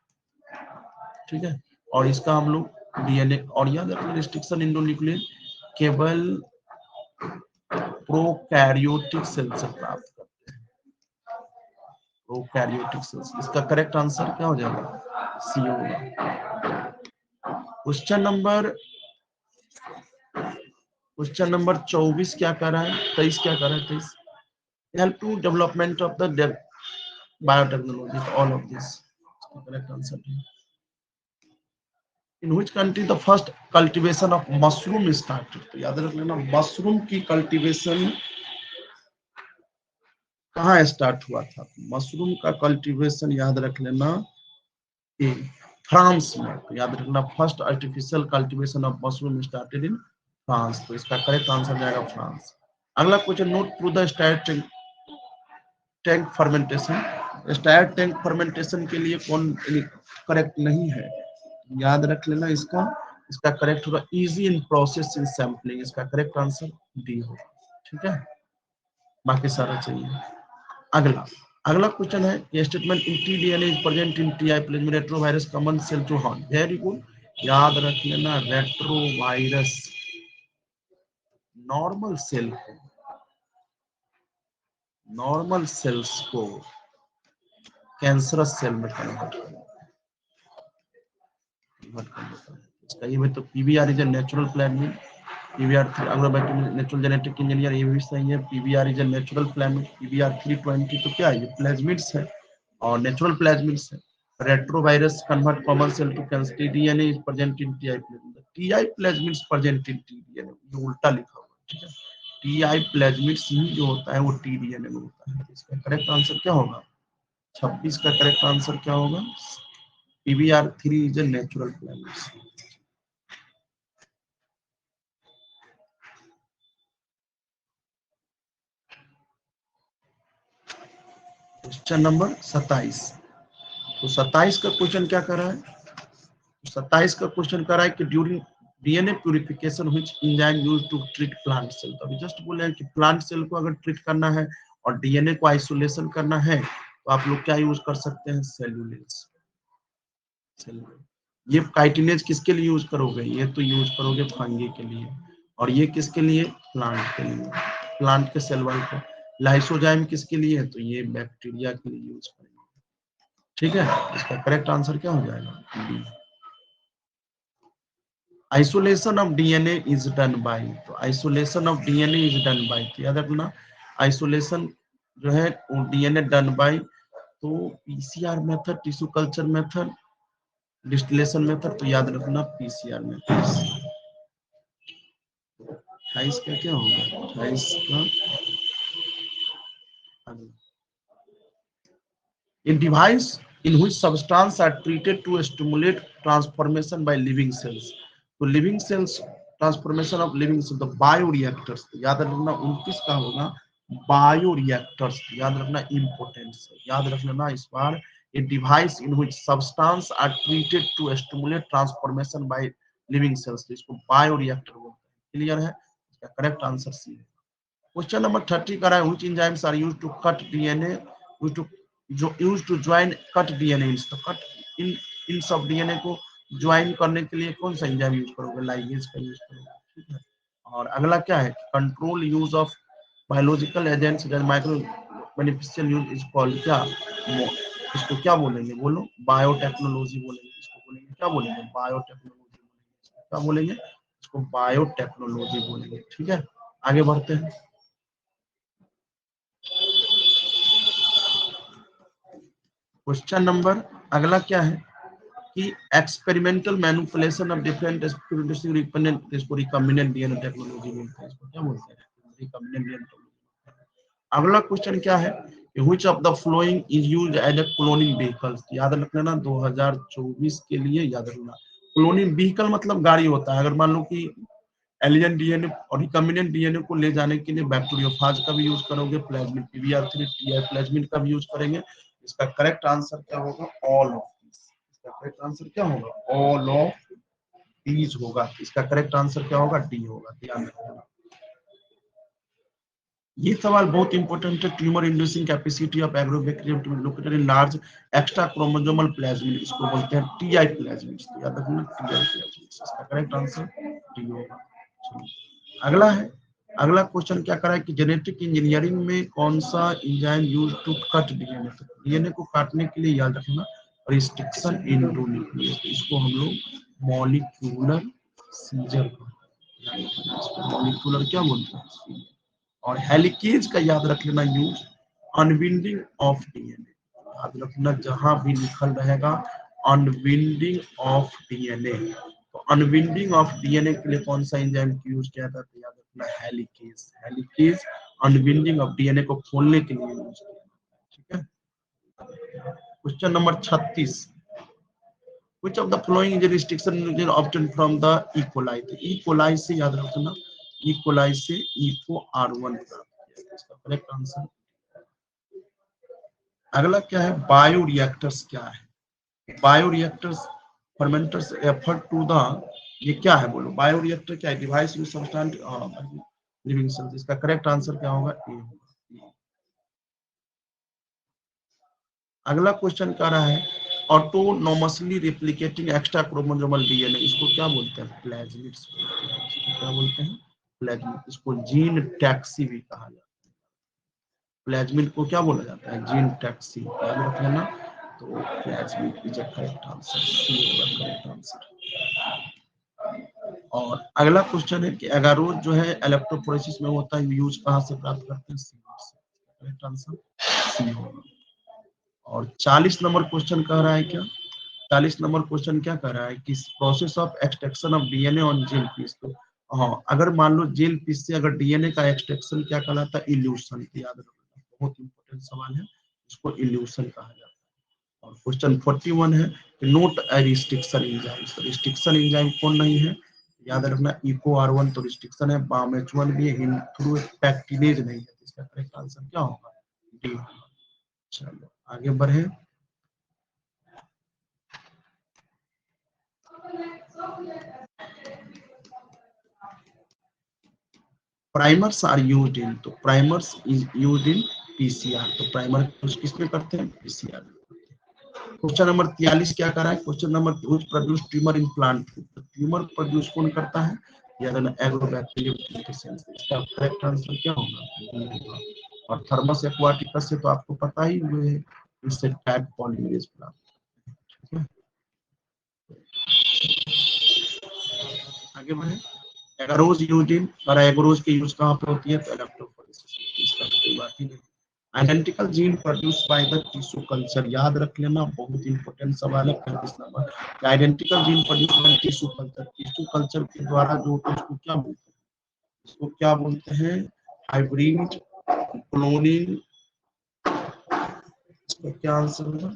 ठीक है। और इसका हम लोग डीएनए, और याद रखिए रिस्ट्रिक्शन एंडोन्यूक्लियेज केवल प्रोकैरियोटिक सेल से प्राप्त करते हैं, प्रोकैरियोटिक सेल्स। इसका करेक्ट आंसर क्या हो जाएगा, सी होगा। क्वेश्चन नंबर 24 क्या कर रहा है, 23 क्या कर रहा है, 23 help to development of the biotechnology, all of this. Correct answer है, in which country the first cultivation of mushroom started, तो याद रख लेना, मशरूम की कल्टीवेशन कहाँ स्टार्ट हुआ था, मशरूम का कल्टीवेशन याद रख लेना, फ्रांस में। तो याद रखना first artificial cultivation of mushroom started in France. तो इसका करेक्ट आंसर जाएगा फ्रांस। अगला question, note through the star tank fermentation. Star tank fermentation के लिए कौन करेक्ट नहीं है, याद रख लेना इसका। इसका करेक्ट होगा easy in process in sampling. इसका करेक्ट आंसर डी होगा। ठीक है, बाकी सारा चाहिए। अगला अगला क्वेश्चन है, ये statement in T DNA is present in Ti plasma retrovirus common cell to horn. Very good, याद रख लेना रेट्रोवायरस नॉर्मल सेल को, नॉर्मल सेल्स को कैंसरस सेल में कन्वर्ट कर देता है। इसका ये तो pBR is a natural plasmid, pBR agrobacterial natural genetic engineer, ये भी सही है। PBR is a natural plasmid, pBR 320 तो क्या है, ये प्लाज्मिड्स है और नेचुरल प्लाज्मिड्स है। Retrovirus convert common cell to cancer, T DNA is present in Ti plasmid, Ti plasmids present in T DNA, ये उल्टा लिखा हुआ है। ठीक है, टीआई प्लाज्मिड्स ही जो होता है वो टीडीएनए में होता है। इसका करेक्ट आंसर क्या होगा, 26 का करेक्ट आंसर क्या होगा, PBr3 is a natural planet। Question number 27। तो 27 का क्वेश्चन क्या कर रहा है, 27 का क्वेश्चन कर रहा है कि during DNA purification which enzyme used to treat plant cell. तो अभी जस्ट बोले हैं कि प्लांट सेल को अगर ट्रीट करना है और डीएनए को आइसोलेशन करना है तो आप लोग क्या यूज कर सकते हैं, सेल्यूलेज। ये काइटिनेज किसके लिए यूज करोगे, ये तो यूज करोगे फंगी के लिए, और ये किसके लिए, प्लांट के लिए, प्लांट के सेल वाल को। लाइसोजाइम किसके लिए है, तो ये बैक्टीरिया के लिए यूज करेंगे। ठीक है, इसका करेक्ट आंसर क्या हो जाएगा, D. Isolation of DNA is done by, तो isolation of DNA is done by, तो याद रखना आइसोलेशन जो है वो डीएनए डन बाय, तो PCR method, tissue culture method, distillation method, तो याद रखना पीसीआर मेथड। 28 का क्या होगा, 28 का a device in which substance are treated to stimulate transformation by living cells। तो living cells transformation of living cell, तो बायोरिएक्टर्स, याद रखना 29 का होगा बायोरिएक्टर्स। याद रखना इम्पोर्टेंस, याद रखना इस बार, a device in which substance are treated to stimulate transformation by living cells, इसको बायोरिएक्टर बोलते हैं। क्लियर है, इसका करेक्ट आंसर सी है। क्वेश्चन नंबर 30 का है, which enzymes are used to cut DNA, जो use to join cut DNA, तो कट इन सब डीएनए को ज्वाइन करने के लिए कौन सा एंजाइम यूज करोगे, लाइगेज का यूज करोगे। ठीक है, और अगला क्या है, control use of biological agents micro beneficial use is called, क्या इसको क्या बोलेंगे, बोलो, बायोटेक्नोलॉजी बोलेंगे। इसको बोलेंगे क्या बोलेंगे, बायोटेक्नोलॉजी बोलेंगे। क्या बोलेंगे, इसको बायोटेक्नोलॉजी बोलेंगे। ठीक है, आगे बढ़ते हैं। क्वेश्चन नंबर अगला क्या है कि experimental manipulation of different recombinant, इसको रिकॉम्बिनेंट डीएनए टेक्नोलॉजी बोलते हैं। इसको क्या बोलते हैं, रिकॉम्बिनेंट डीएनए टेक्नोलॉजी। अगला क्वेश्चन क्या है, which of the following is used as a cloning vehicle. याद रख लेना 2024 के लिए, याद रखना क्लोनिंग व्हीकल मतलब गाड़ी होता है। अगर मान लो कि एलियन डीएनए और रिकॉम्बिनेंट डीएनए को ले जाने के लिए बैक्टीरियोफाज का भी यूज करोगे, प्लाज्मिड पीवीआर3 टीआई प्लाज्मिड का भी यूज करेंगे। इसका करेक्ट आंसर क्या होगा, ऑल ऑफ दिस। इसका करेक्ट आंसर क्या होगा, ऑल ऑफ दीज होगा। इसका करेक्ट आंसर क्या होगा, डी होगा। ध्यान रखना, ये सवाल बहुत इंपॉर्टेंट है। Tumour inducing capacity of Agrobacterium to located in large extra chromosomal plasmid, इसको बोलते हैं टीआई प्लाज्मिड। याद रखना टीआई प्लाज्मिड। इसका करेक्ट आंसर डी होगा। अगला है, अगला क्वेश्चन क्या करा है कि जेनेटिक इंजीनियरिंग में कौन सा enzyme use to cut DNA. तो डीएनए को काटने के लिए याद रखना रिस्ट्रिक्शन एंडोन्यूक्लियस, इसको हम लोग मॉलिक्यूलर सीजर, मॉलिक्यूलर क्या बोलते हैं। और हेलिकेज का याद रख लेना यूज, अनविंडिंग ऑफ डीएनए। याद रखना जहां भी लिखल रहेगा अनविंडिंग ऑफ डीएनए, तो अनविंडिंग ऑफ डीएनए के लिए कौन सा एंजाइम यूज किया था, तो याद रखना हेलिकेज। हेलिकेज अनविंडिंग ऑफ डीएनए को खोलने के लिए यूज किया। ठीक है, question number 36। Which of the following is a restriction obtained from the E. coli? तो E. coli से याद रखना, E. coli से EcoR1 प्राप्त किया, इसका करेक्ट आंसर। अगला क्या है, बायोरिएक्टर्स क्या है? Bioreactors fermenters effort to the, ये क्या है बोलो, बायोरिएक्टर क्या है? Device with substance living cells, इसका करेक्ट आंसर क्या होगा? ए होगा। अगला क्वेश्चन कह रहा है autonomously replicating extra chromosomal DNA, इसको क्या बोलते हैं? प्लेजमिड्स। क्या बोलते हैं? प्लेजमिड। इसको जीन टैक्सी भी कहा जाता है। प्लेजमिड को क्या बोला जाता है? जीन टैक्सी, याद रख लेना। तो प्लेजमिड इज अ करेक्ट आंसर, सी होगा करेक्ट आंसर। और अगला क्वेश्चन है कि एगारोज जो है इलेक्ट्रोफोरेसिस में होता है, यूज कहां से प्राप्त करते हैं? सीड से। करेक्ट आंसर सी होगा। और 40 नंबर क्वेश्चन कह रहा है क्या, 40 नंबर क्वेश्चन क्या कह रहा है कि process of extraction of DNA on gel piece. तो हाँ, अगर मान लो जेल पीस से अगर डीएनए का एक्सट्रैक्शन क्या कहलाता है? इल्यूशन। याद रखना, बहुत इंपॉर्टेंट सवाल है, इसको इल्यूशन कहा जाता है। और क्वेश्चन 41 है कि नोट अ रिस्ट्रिक्शन एंजाइम। तो रिस्ट्रिक्शन एंजाइम कौन नहीं है? याद रखना, EcoR1 तो रिस्ट्रिक्शन है, BAMH1 भी है, थ्रू पैक्टिनेज नहीं है। इसका करेक्ट आंसर क्या होगा? डी। चलो आगे बढ़े। प्राइमर्स आर यूज्ड इन, तो primers is used in PCR. तो प्राइमर किसमें करते हैं? पीसीआर। क्वेश्चन नंबर 43 क्या कर रहा है? Question number produce tumour in plant food. तो ट्यूमर प्रोड्यूस कौन करता है? याद रखना, एग्रोबैक्टीरियम। इसका करेक्ट आंसर क्या होगा? और थर्मस एक्वाटिकस से तो आपको पता ही हुए है, इससे टैग पॉलीमरेज प्राप्त। ठीक है, आगे बढ़े। एगारोज यूज इन, और एगारोज की यूज कहाँ पे होती है? तो इलेक्ट्रोफोरेसिस। इसका तो कोई बात ही नहीं। Identical gene produce by the tissue culture, याद रख लेना, बहुत इंपॉर्टेंट सवाल है 35 number. Identical gene produce by tissue culture, tissue culture के द्वारा जो होता है उसको क्या बोलते हैं? इसको क्या बोलते हैं? Hybrid, cloning. इसका क्या आंसर होगा?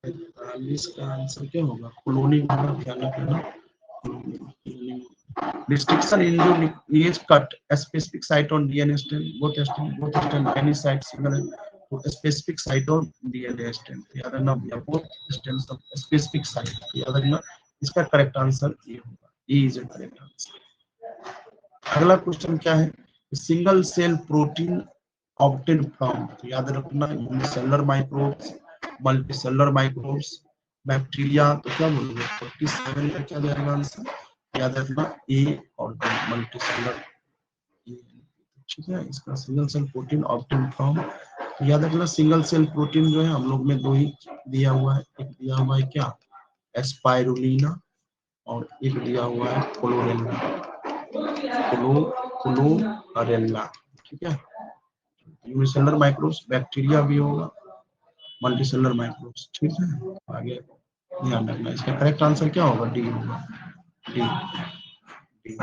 45 का आंसर क्या होगा? क्लोनिंग होगा, ध्यान रखना। Restriction is cut a specific site on DNA strand, both strand any site single to a specific site on DNA strand। याद रखना, both strands of a specific site। याद रखना, इसका करेक्ट आंसर ये होगा, ये इज करेक्ट आंसर। अगला क्वेश्चन क्या है? Single cell protein obtain from. तो याद रखना, unicellular microbes, multicellular microbes, bacteria. तो क्या बोलोगे? 47 का क्या जाएगा आंसर? याद रखना, ए और मल्टीसेलुलर। ठीक है, इसका single cell protein obtain from. याद रखना, सिंगल सेल प्रोटीन जो है हम लोग में दो ही दिया हुआ है, एक दिया हुआ है क्या? एस्पाइरुलिना, और एक दिया हुआ है क्लोरेला। क्लोरेला। ठीक है, यूनिसेलुलर माइक्रोब्स, बैक्टीरिया भी होगा, मल्टीसेलुलर माइक्रोब्स। ठीक है, आगे ध्यान रखना, इसका करेक्ट आंसर क्या होगा? डी होगा, डी, डी।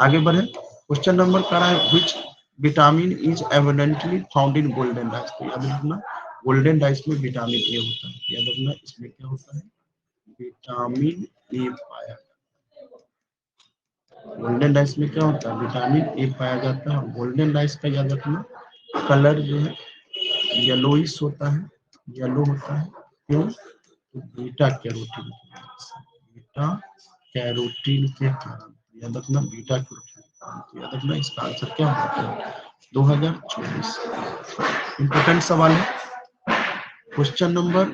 आगे बढ़े। क्वेश्चन नंबर कर रहा है which vitamin is evidently found in golden rice. तो याद रखना, गोल्डन राइस में विटामिन ए होता है। याद रखना, इसमें क्या होता है? विटामिन ए पाया जाता है। गोल्डन राइस में क्या होता है? विटामिन ए पाया जाता है। और गोल्डन राइस का याद रखना, कलर जो है येलोइश होता है, येलो होता है। क्यों? तो बीटा कैरोटीन, बीटा कैरोटीन के कारण। याद रखना, बीटा कैरोटीन के कारण। याद रखना, इसका आंसर क्या होगा? 2024। इंपॉर्टेंट सवाल है। क्वेश्चन नंबर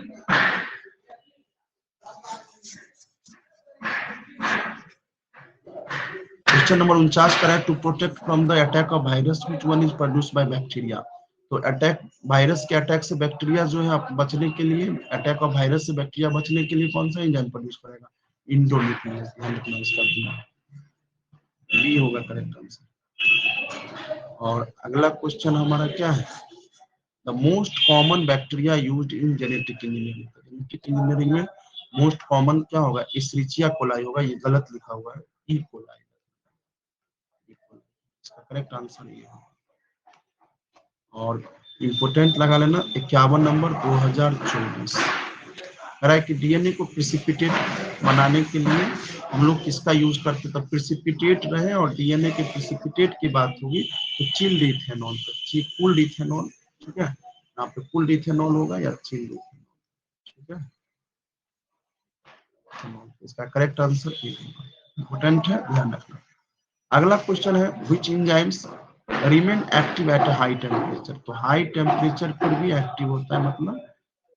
क्वेश्चन नंबर 49 करा है to protect from the attack of virus which one is produced by bacteria. तो अटैक, वायरस के अटैक से बैक्टीरिया जो है बचने के लिए, अटैक ऑफ वायरस से बैक्टीरिया बचने के लिए कौन सा एंजाइम प्रोड्यूस करेगा? इंडोन्यूक्लियस। ध्यान रखना, इसका बी होगा करेक्ट आंसर। और अगला क्वेश्चन हमारा क्या है? The most common bacteria used in genetic engineering. Genetic engineering में मोस्ट कॉमन क्या होगा? एस्चेरिचिया कोलाई होगा, ये गलत लिखा हुआ है, ई कोलाई। इसका करेक्ट आंसर ये है। और इंपोर्टेंट लगा लेना 51 नंबर 2024। कह रहा है कि डीएनए को प्रिसिपिटेट बनाने के लिए हम लोग किसका यूज करते हैं, तो प्रिसिपिटेट रहे और डीएनए के प्रिसिपिटेट की बात होगी तो चिल्ड इथेनॉल, पूल्ड इथेनॉल, ठीक है, यहाँ पे पूल्ड इथेनॉल होगा या चिल्ड इथेनॉल, ठीक है। इसका करेक्ट आंसर इंपोर्टेंट है, ध्यान रखना। अगला क्वेश्चन है which enzymes remain active at high temperature, तो हाई टेम्परेचर पर भी एक्टिव होता है, मतलब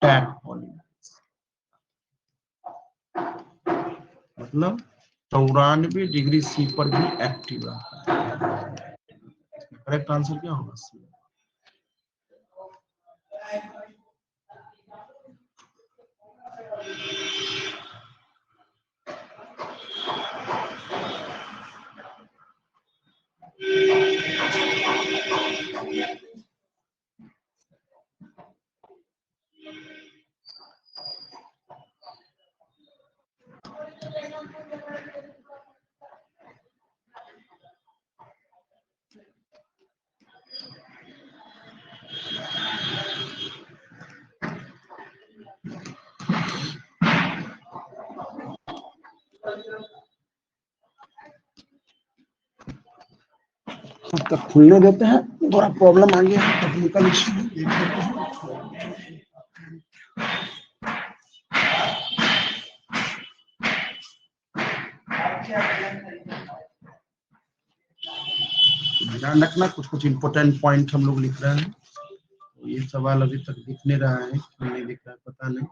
टैग पॉलीमरेज, मतलब 94 डिग्री सी पर भी एक्टिव रहता है। करेक्ट आंसर क्या होगा? तब तक खुलने देते हैं, थोड़ा प्रॉब्लम आ गया है, टेक्निकल इशू देख लेते हैं। ध्यान रखना, कुछ कुछ इंपोर्टेंट पॉइंट हम लोग लिख रहे हैं, तो ये सवाल अभी तक दिख नहीं रहा है, क्यों नहीं दिख रहा है पता नहीं।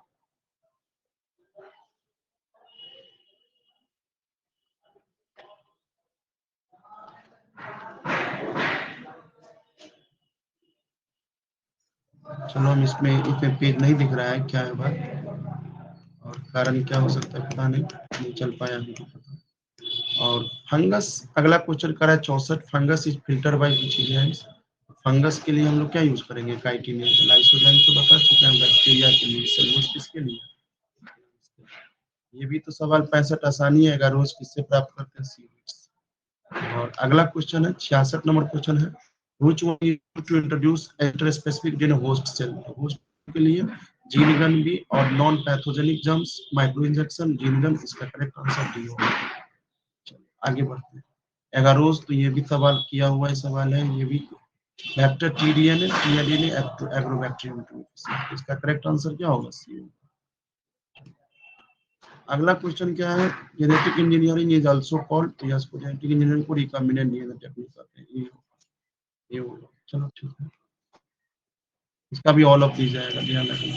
चलो हम इसमें पेज नहीं दिख रहा है, क्या है बात और कारण क्या हो सकता है पता नहीं चल पाया मुझे पता। और फंगस, अगला क्वेश्चन कर रहा है 64, fungus is filter by which enzymes, fungus के लिए हम लोग क्या यूज करेंगे, काइटिनेज, लाइसोजाइम तो बता चुके हैं, बैक्टीरिया के लिए, सेलुलोज किसके लिए, ये भी तो सवाल 65 आसानी है, रोज किससे प्राप्त करते हैं, सीड्स। और अगला क्वेश्चन है 66 नंबर क्वेश्चन है which one is to introduce interspecific gene host cell, host के लिए जीन गन भी और non pathogenic germs, micro injection, gene gun, इसका करेक्ट आंसर डी होगा। आगे बढ़ते हैं, एगारोज, तो ये भी सवाल किया हुआ है, सवाल है ये भी, वेक्टर टीडीएनए, टीआरडीएनए, एग्रोबैक्टीरियम, इसका करेक्ट आंसर क्या होगा, सी। अगला क्वेश्चन क्या है, genetic engineering is also called, तो यस को जेनेटिक इंजीनियरिंग को रिकॉम्बिनेंट डीएनए टेक्निक कहते हैं, ये होगा, चलो ठीक है, इसका भी ऑल ऑफ दीज आएगा, ध्यान रखना।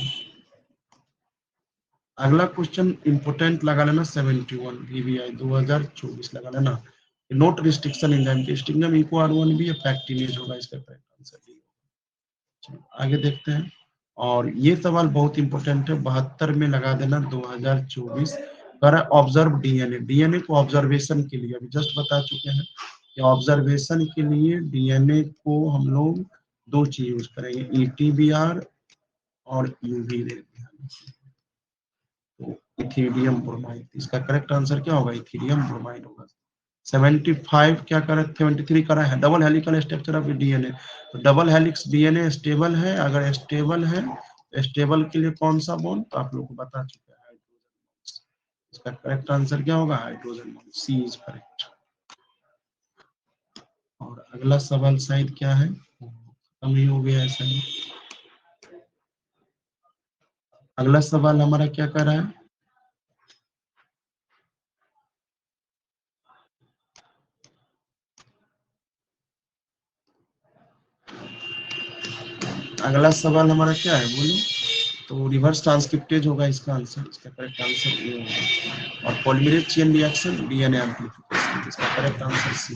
अगला क्वेश्चन इंपोर्टेंट लगा लेना 71 वीवीआई 2024 लगा लेना, नोट रिस्ट्रिक्शन एंजाइम के स्टिंगम इको आर1 भी पैक्टिनेज होगा, इसका करेक्ट आंसर। आगे देखते हैं, और ये सवाल बहुत इंपॉर्टेंट है, 72 में लगा देना 2024 कर ऑब्जर्व डीएनए, डीएनए को ऑब्जर्वेशन के लिए अभी जस्ट बता चुके हैं कि ऑब्जर्वेशन के लिए डीएनए को हम लोग दो चीज यूज करेंगे, ईटीबीआर और यूवी रे, तो इथीरियम ब्रोमाइड, इसका करेक्ट आंसर क्या होगा, इथीरियम ब्रोमाइड होगा। 75 क्या करें, 73 करा है double helical structure of DNA, तो डबल हेलिक्स डीएनए स्टेबल है, अगर स्टेबल है स्टेबल के लिए कौन सा बॉन्ड, तो आप लोग को बता चुके हैं हाइड्रोजन, इसका करेक्ट आंसर क्या होगा, hydrogen bond, C is correct. और अगला सवाल शायद क्या है, खत्म ही हो गया ऐसा ही। अगला सवाल हमारा क्या कर रहा है, अगला सवाल हमारा क्या है बोलो, तो रिवर्स ट्रांसक्रिप्टेज होगा इसका आंसर, इसका करेक्ट आंसर ये होगा। और polymerase chain reaction, DNA amplification, इसका करेक्ट आंसर सी।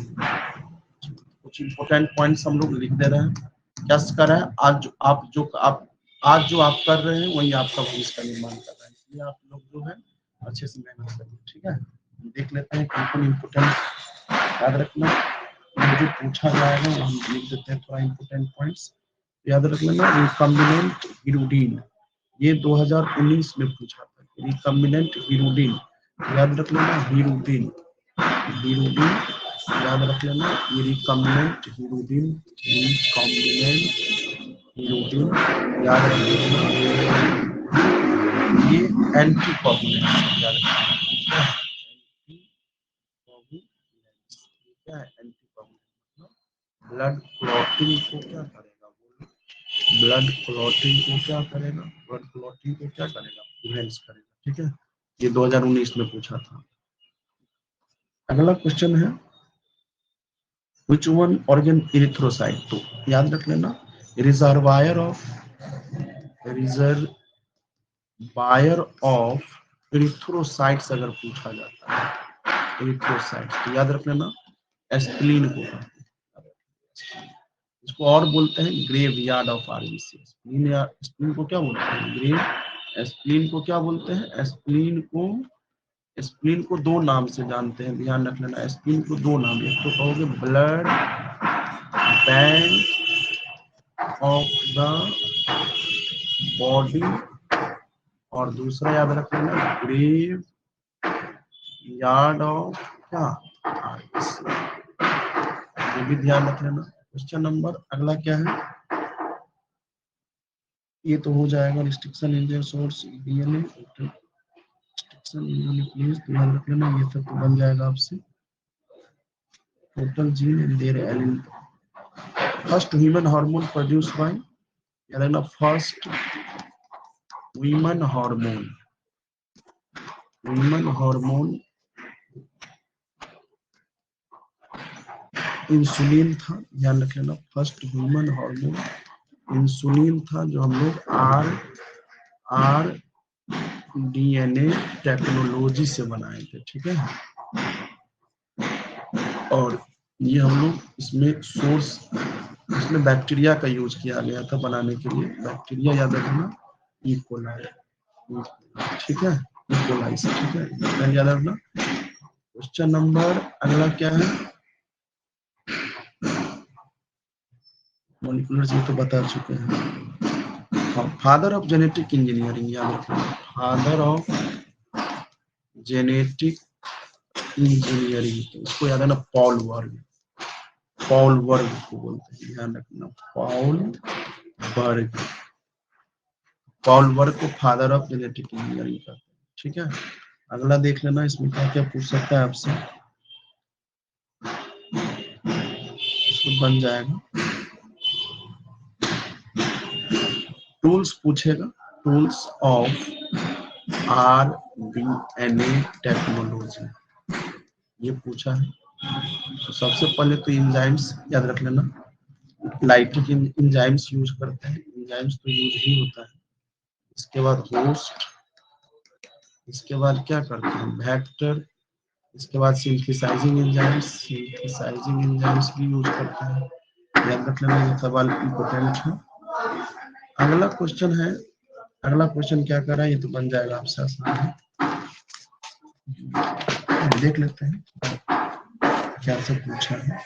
कुछ इंपोर्टेंट पॉइंट्स हम लोग लिख दे रहे हैं, क्या कर रहा है, आज जो आप कर रहे हैं वही आपका भविष्य का निर्माण कर रहा है, इसलिए आप लोग जो है अच्छे से मेहनत करिए, ठीक है। देख लेते हैं कौन इंपोर्टेंट याद रखना, जो पूछा जाएगा वो हम लिख देते हैं, थोड़ा इंपोर्टेंट पॉइंट्स याद रख लेना। रिकॉम्बिनेंट हीरोडीन, ये 2019 में पूछा था, रिकॉम्बिनेंट हीरोडीन याद रख लेना, हीरोडीन, हीरोडीन याद रख लेना, ये रिकॉम्बिनेंट हीरोडीन, रिकॉम्बिनेंट हीरोडीन याद रख लेना। ये एंटी कोगुलेंस याद रखना, क्या है एंटी कोगुलेंस, ब्लड क्लॉटिंग को क्या करेगा, ब्लड क्लॉटिंग को क्या करेगा, ब्लड क्लॉटिंग को क्या करेगा, प्रिवेंट करेगा। ठीक है, ये 2019 में पूछा था। अगला क्वेश्चन है which one organ erythrocyte, तो याद रख लेना रिजर्वायर ऑफ एरिथ्रोसाइट्स अगर पूछा जाता है, एरिथ्रोसाइट्स तो याद रख लेना एस्प्लीन को, इसको और बोलते हैं ग्रेव यार्ड ऑफ आरबीसी। एस्प्लीन को क्या बोलते हैं, ग्रेव, एस्प्लीन को क्या बोलते हैं, एस्प्लीन को दो नाम से जानते हैं, ध्यान रख लेना, एस्प्लीन को दो नाम, एक तो कहोगे blood bank of the body, और दूसरा याद रख लेना ग्रेव यार्ड ऑफ क्या, आरबीसी, ये भी ध्यान रख लेना। क्वेश्चन नंबर अगला क्या है, ये तो हो जाएगा restriction in their source DNA, restriction in nucleus, तो याद रख लेना ये सब तो बन जाएगा आपसे total gene in their allele. First human hormone produce by, याद रखना फर्स्ट ह्यूमन हार्मोन इंसुलिन था, ध्यान रख लेना फर्स्ट ह्यूमन हार्मोन इंसुलिन था, जो हम लोग आर डीएनए टेक्नोलॉजी से बनाए थे। ठीक है, और ये हम लोग इसमें सोर्स, इसमें बैक्टीरिया का यूज किया गया था बनाने के लिए, बैक्टीरिया याद रखना ई कोलाई, ठीक है, ई कोलाई से, ठीक है, याद रखना। क्वेश्चन नंबर अगला क्या है, मॉलिक्यूलर्स ये तो बता चुके हैं। फादर ऑफ जेनेटिक इंजीनियरिंग याद रखना, फादर ऑफ जेनेटिक इंजीनियरिंग, इसको याद रखना पॉल वर्ग को बोलते हैं, ध्यान रखना पॉल वर्ग को फादर ऑफ जेनेटिक इंजीनियरिंग कहते हैं। ठीक है, अगला देख लेना इसमें क्या क्या पूछ सकता है आपसे, इसको बन जाएगा टूल्स पूछेगा, टूल्स ऑफ आरडीएनए टेक्नोलॉजी, ये पूछा है। तो सबसे पहले तो एंजाइम्स याद रख लेना, लाइटिक एंजाइम्स यूज करते हैं, एंजाइम्स तो यूज ही होता है। इसके बाद होस्ट, इसके बाद क्या करते हैं वेक्टर, इसके बाद सिंथेसाइजिंग एंजाइम्स भी यूज करते हैं, याद रख लेना, ये सवाल इंपॉर्टेंट है। अगला क्वेश्चन है, अगला क्वेश्चन क्या कर रहा है, ये तो बन जाएगा आपसे आसान, देख लेते हैं क्या सब पूछा है।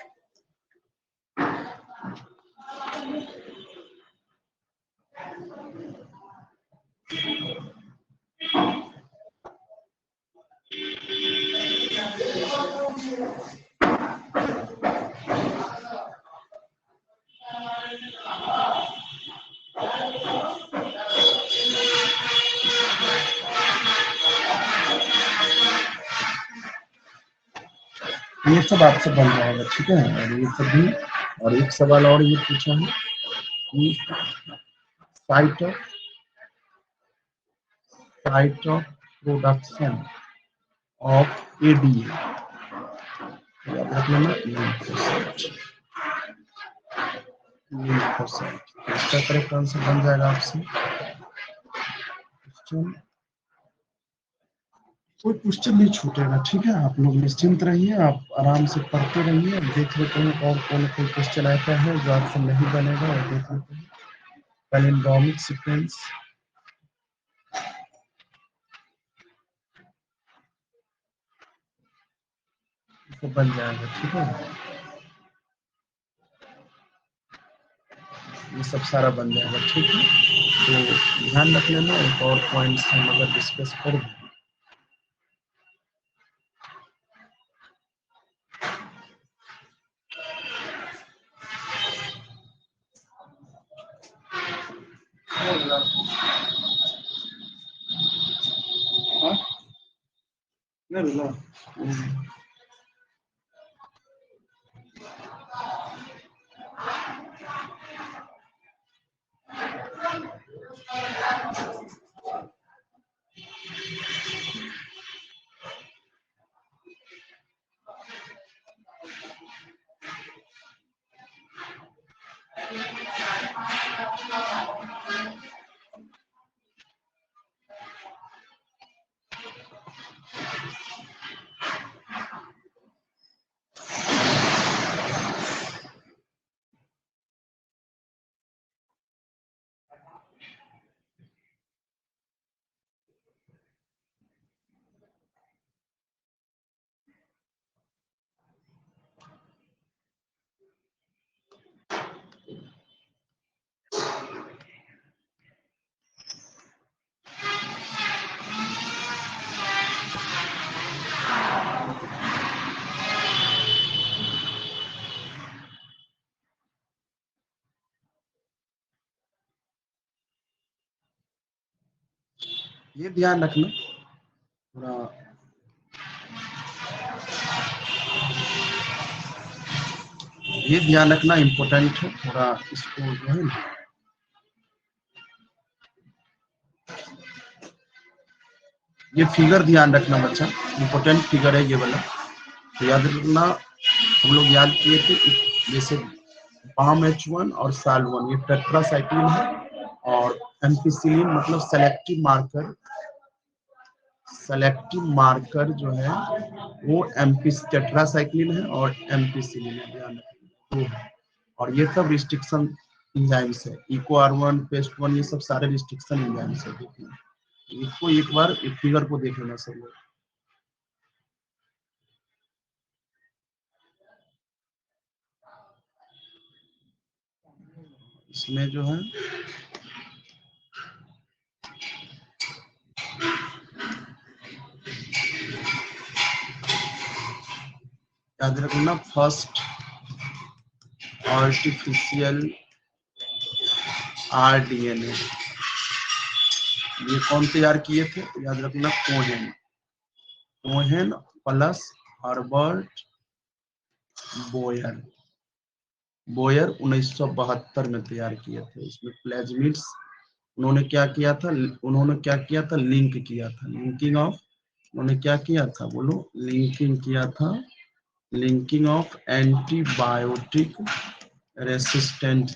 ये सब आपसे बन जाएगा, ठीक है, और ये सब भी, और एक सवाल और ये पूछा है कि site of production of ADA, याद रख लेना लिम्फोसाइट, इसका करेक्ट आंसर बन जाएगा आपसे। कोई क्वेश्चन नहीं छूटेगा, ठीक है, आप लोग निश्चिंत रहिए, आप आराम से पढ़ते रहिए, देख लेते हैं और कौन कोई क्वेश्चन आता है जो आपसे नहीं बनेगा, और देख लेते हैं पैलिंड्रोमिक सीक्वेंस, तो बन जाएगा, ठीक है, ये सब सारा बन जाएगा, ठीक है। तो ध्यान रख लेना, एक और पॉइंट्स हम अगर डिस्कस कर दें, नहीं मिला। ये ध्यान रखना थोड़ा, ये ध्यान रखना इम्पोर्टेंट है थोड़ा, इसको जो है ना, ये फिगर ध्यान रखना बच्चा, इम्पोर्टेंट फिगर है ये वाला, तो याद रखना। हम लोग याद किए थे जैसे BAM-H1 और SAL1 ये टेट्रासाइक्लिन है, और एम्पिसिलिन मतलब सेलेक्टिव मार्कर जो है वो टेट्रासाइक्लिन है और एम्पिसिलिन है, ध्यान रखना तो है। और ये सब रिस्ट्रिक्शन इंजाइम्स है, EcoR1 PEST1 ये सब सारे रिस्ट्रिक्शन इंजाइम्स है। देखिए इसको एक बार एक फिगर को देख लेना सब लोग। इसमें जो है याद रखना, फर्स्ट आर्टिफिशियल RDNA ये कौन तैयार किए थे, याद रखना Cohen plus Herbert Boyer. Boyer 1972 में तैयार किए थे। इसमें प्लेज्मिड्स उन्होंने क्या किया था, लिंक किया था, लिंकिंग ऑफ, उन्होंने क्या किया था बोलो, लिंकिंग किया था, linking of antibiotic resistant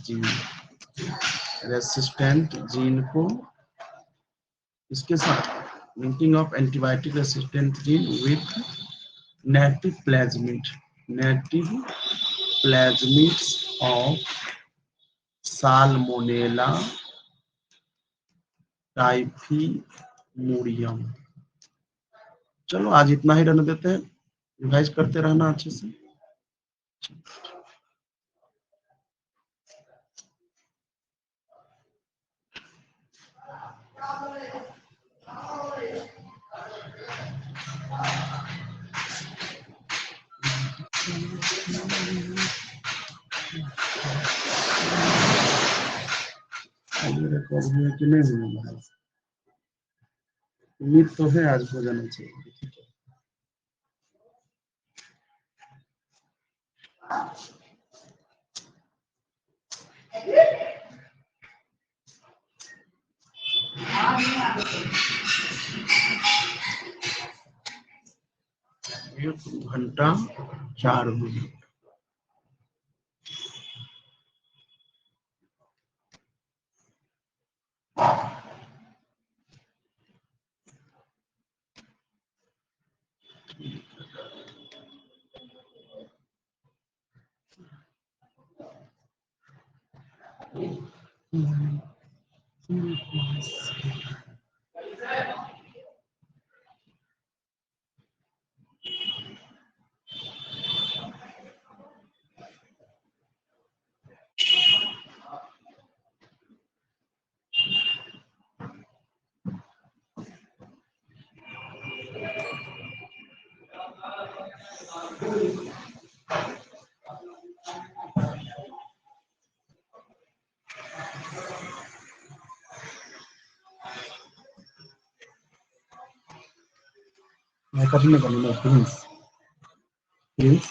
gene को इसके साथ, linking of antibiotic resistant gene with native plasmids of Salmonella typhimurium. चलो आज इतना ही रहने देते हैं, रिवाइज करते रहना अच्छे से। कि नहीं हुई, उम्मीद तो है आज हो जाना चाहिए। घंटा 4 मिनट। कठिन करना प्रिंस प्रिंस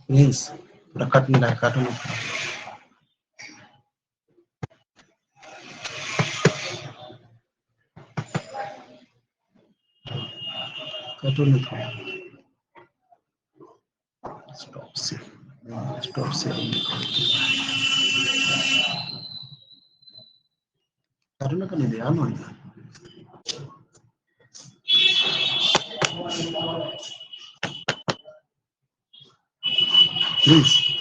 प्रिंस पूरा कट नहीं रहा काटो ना काटो ना थोड़ा स्टॉप से काटो ना करने दिया ना प्लीज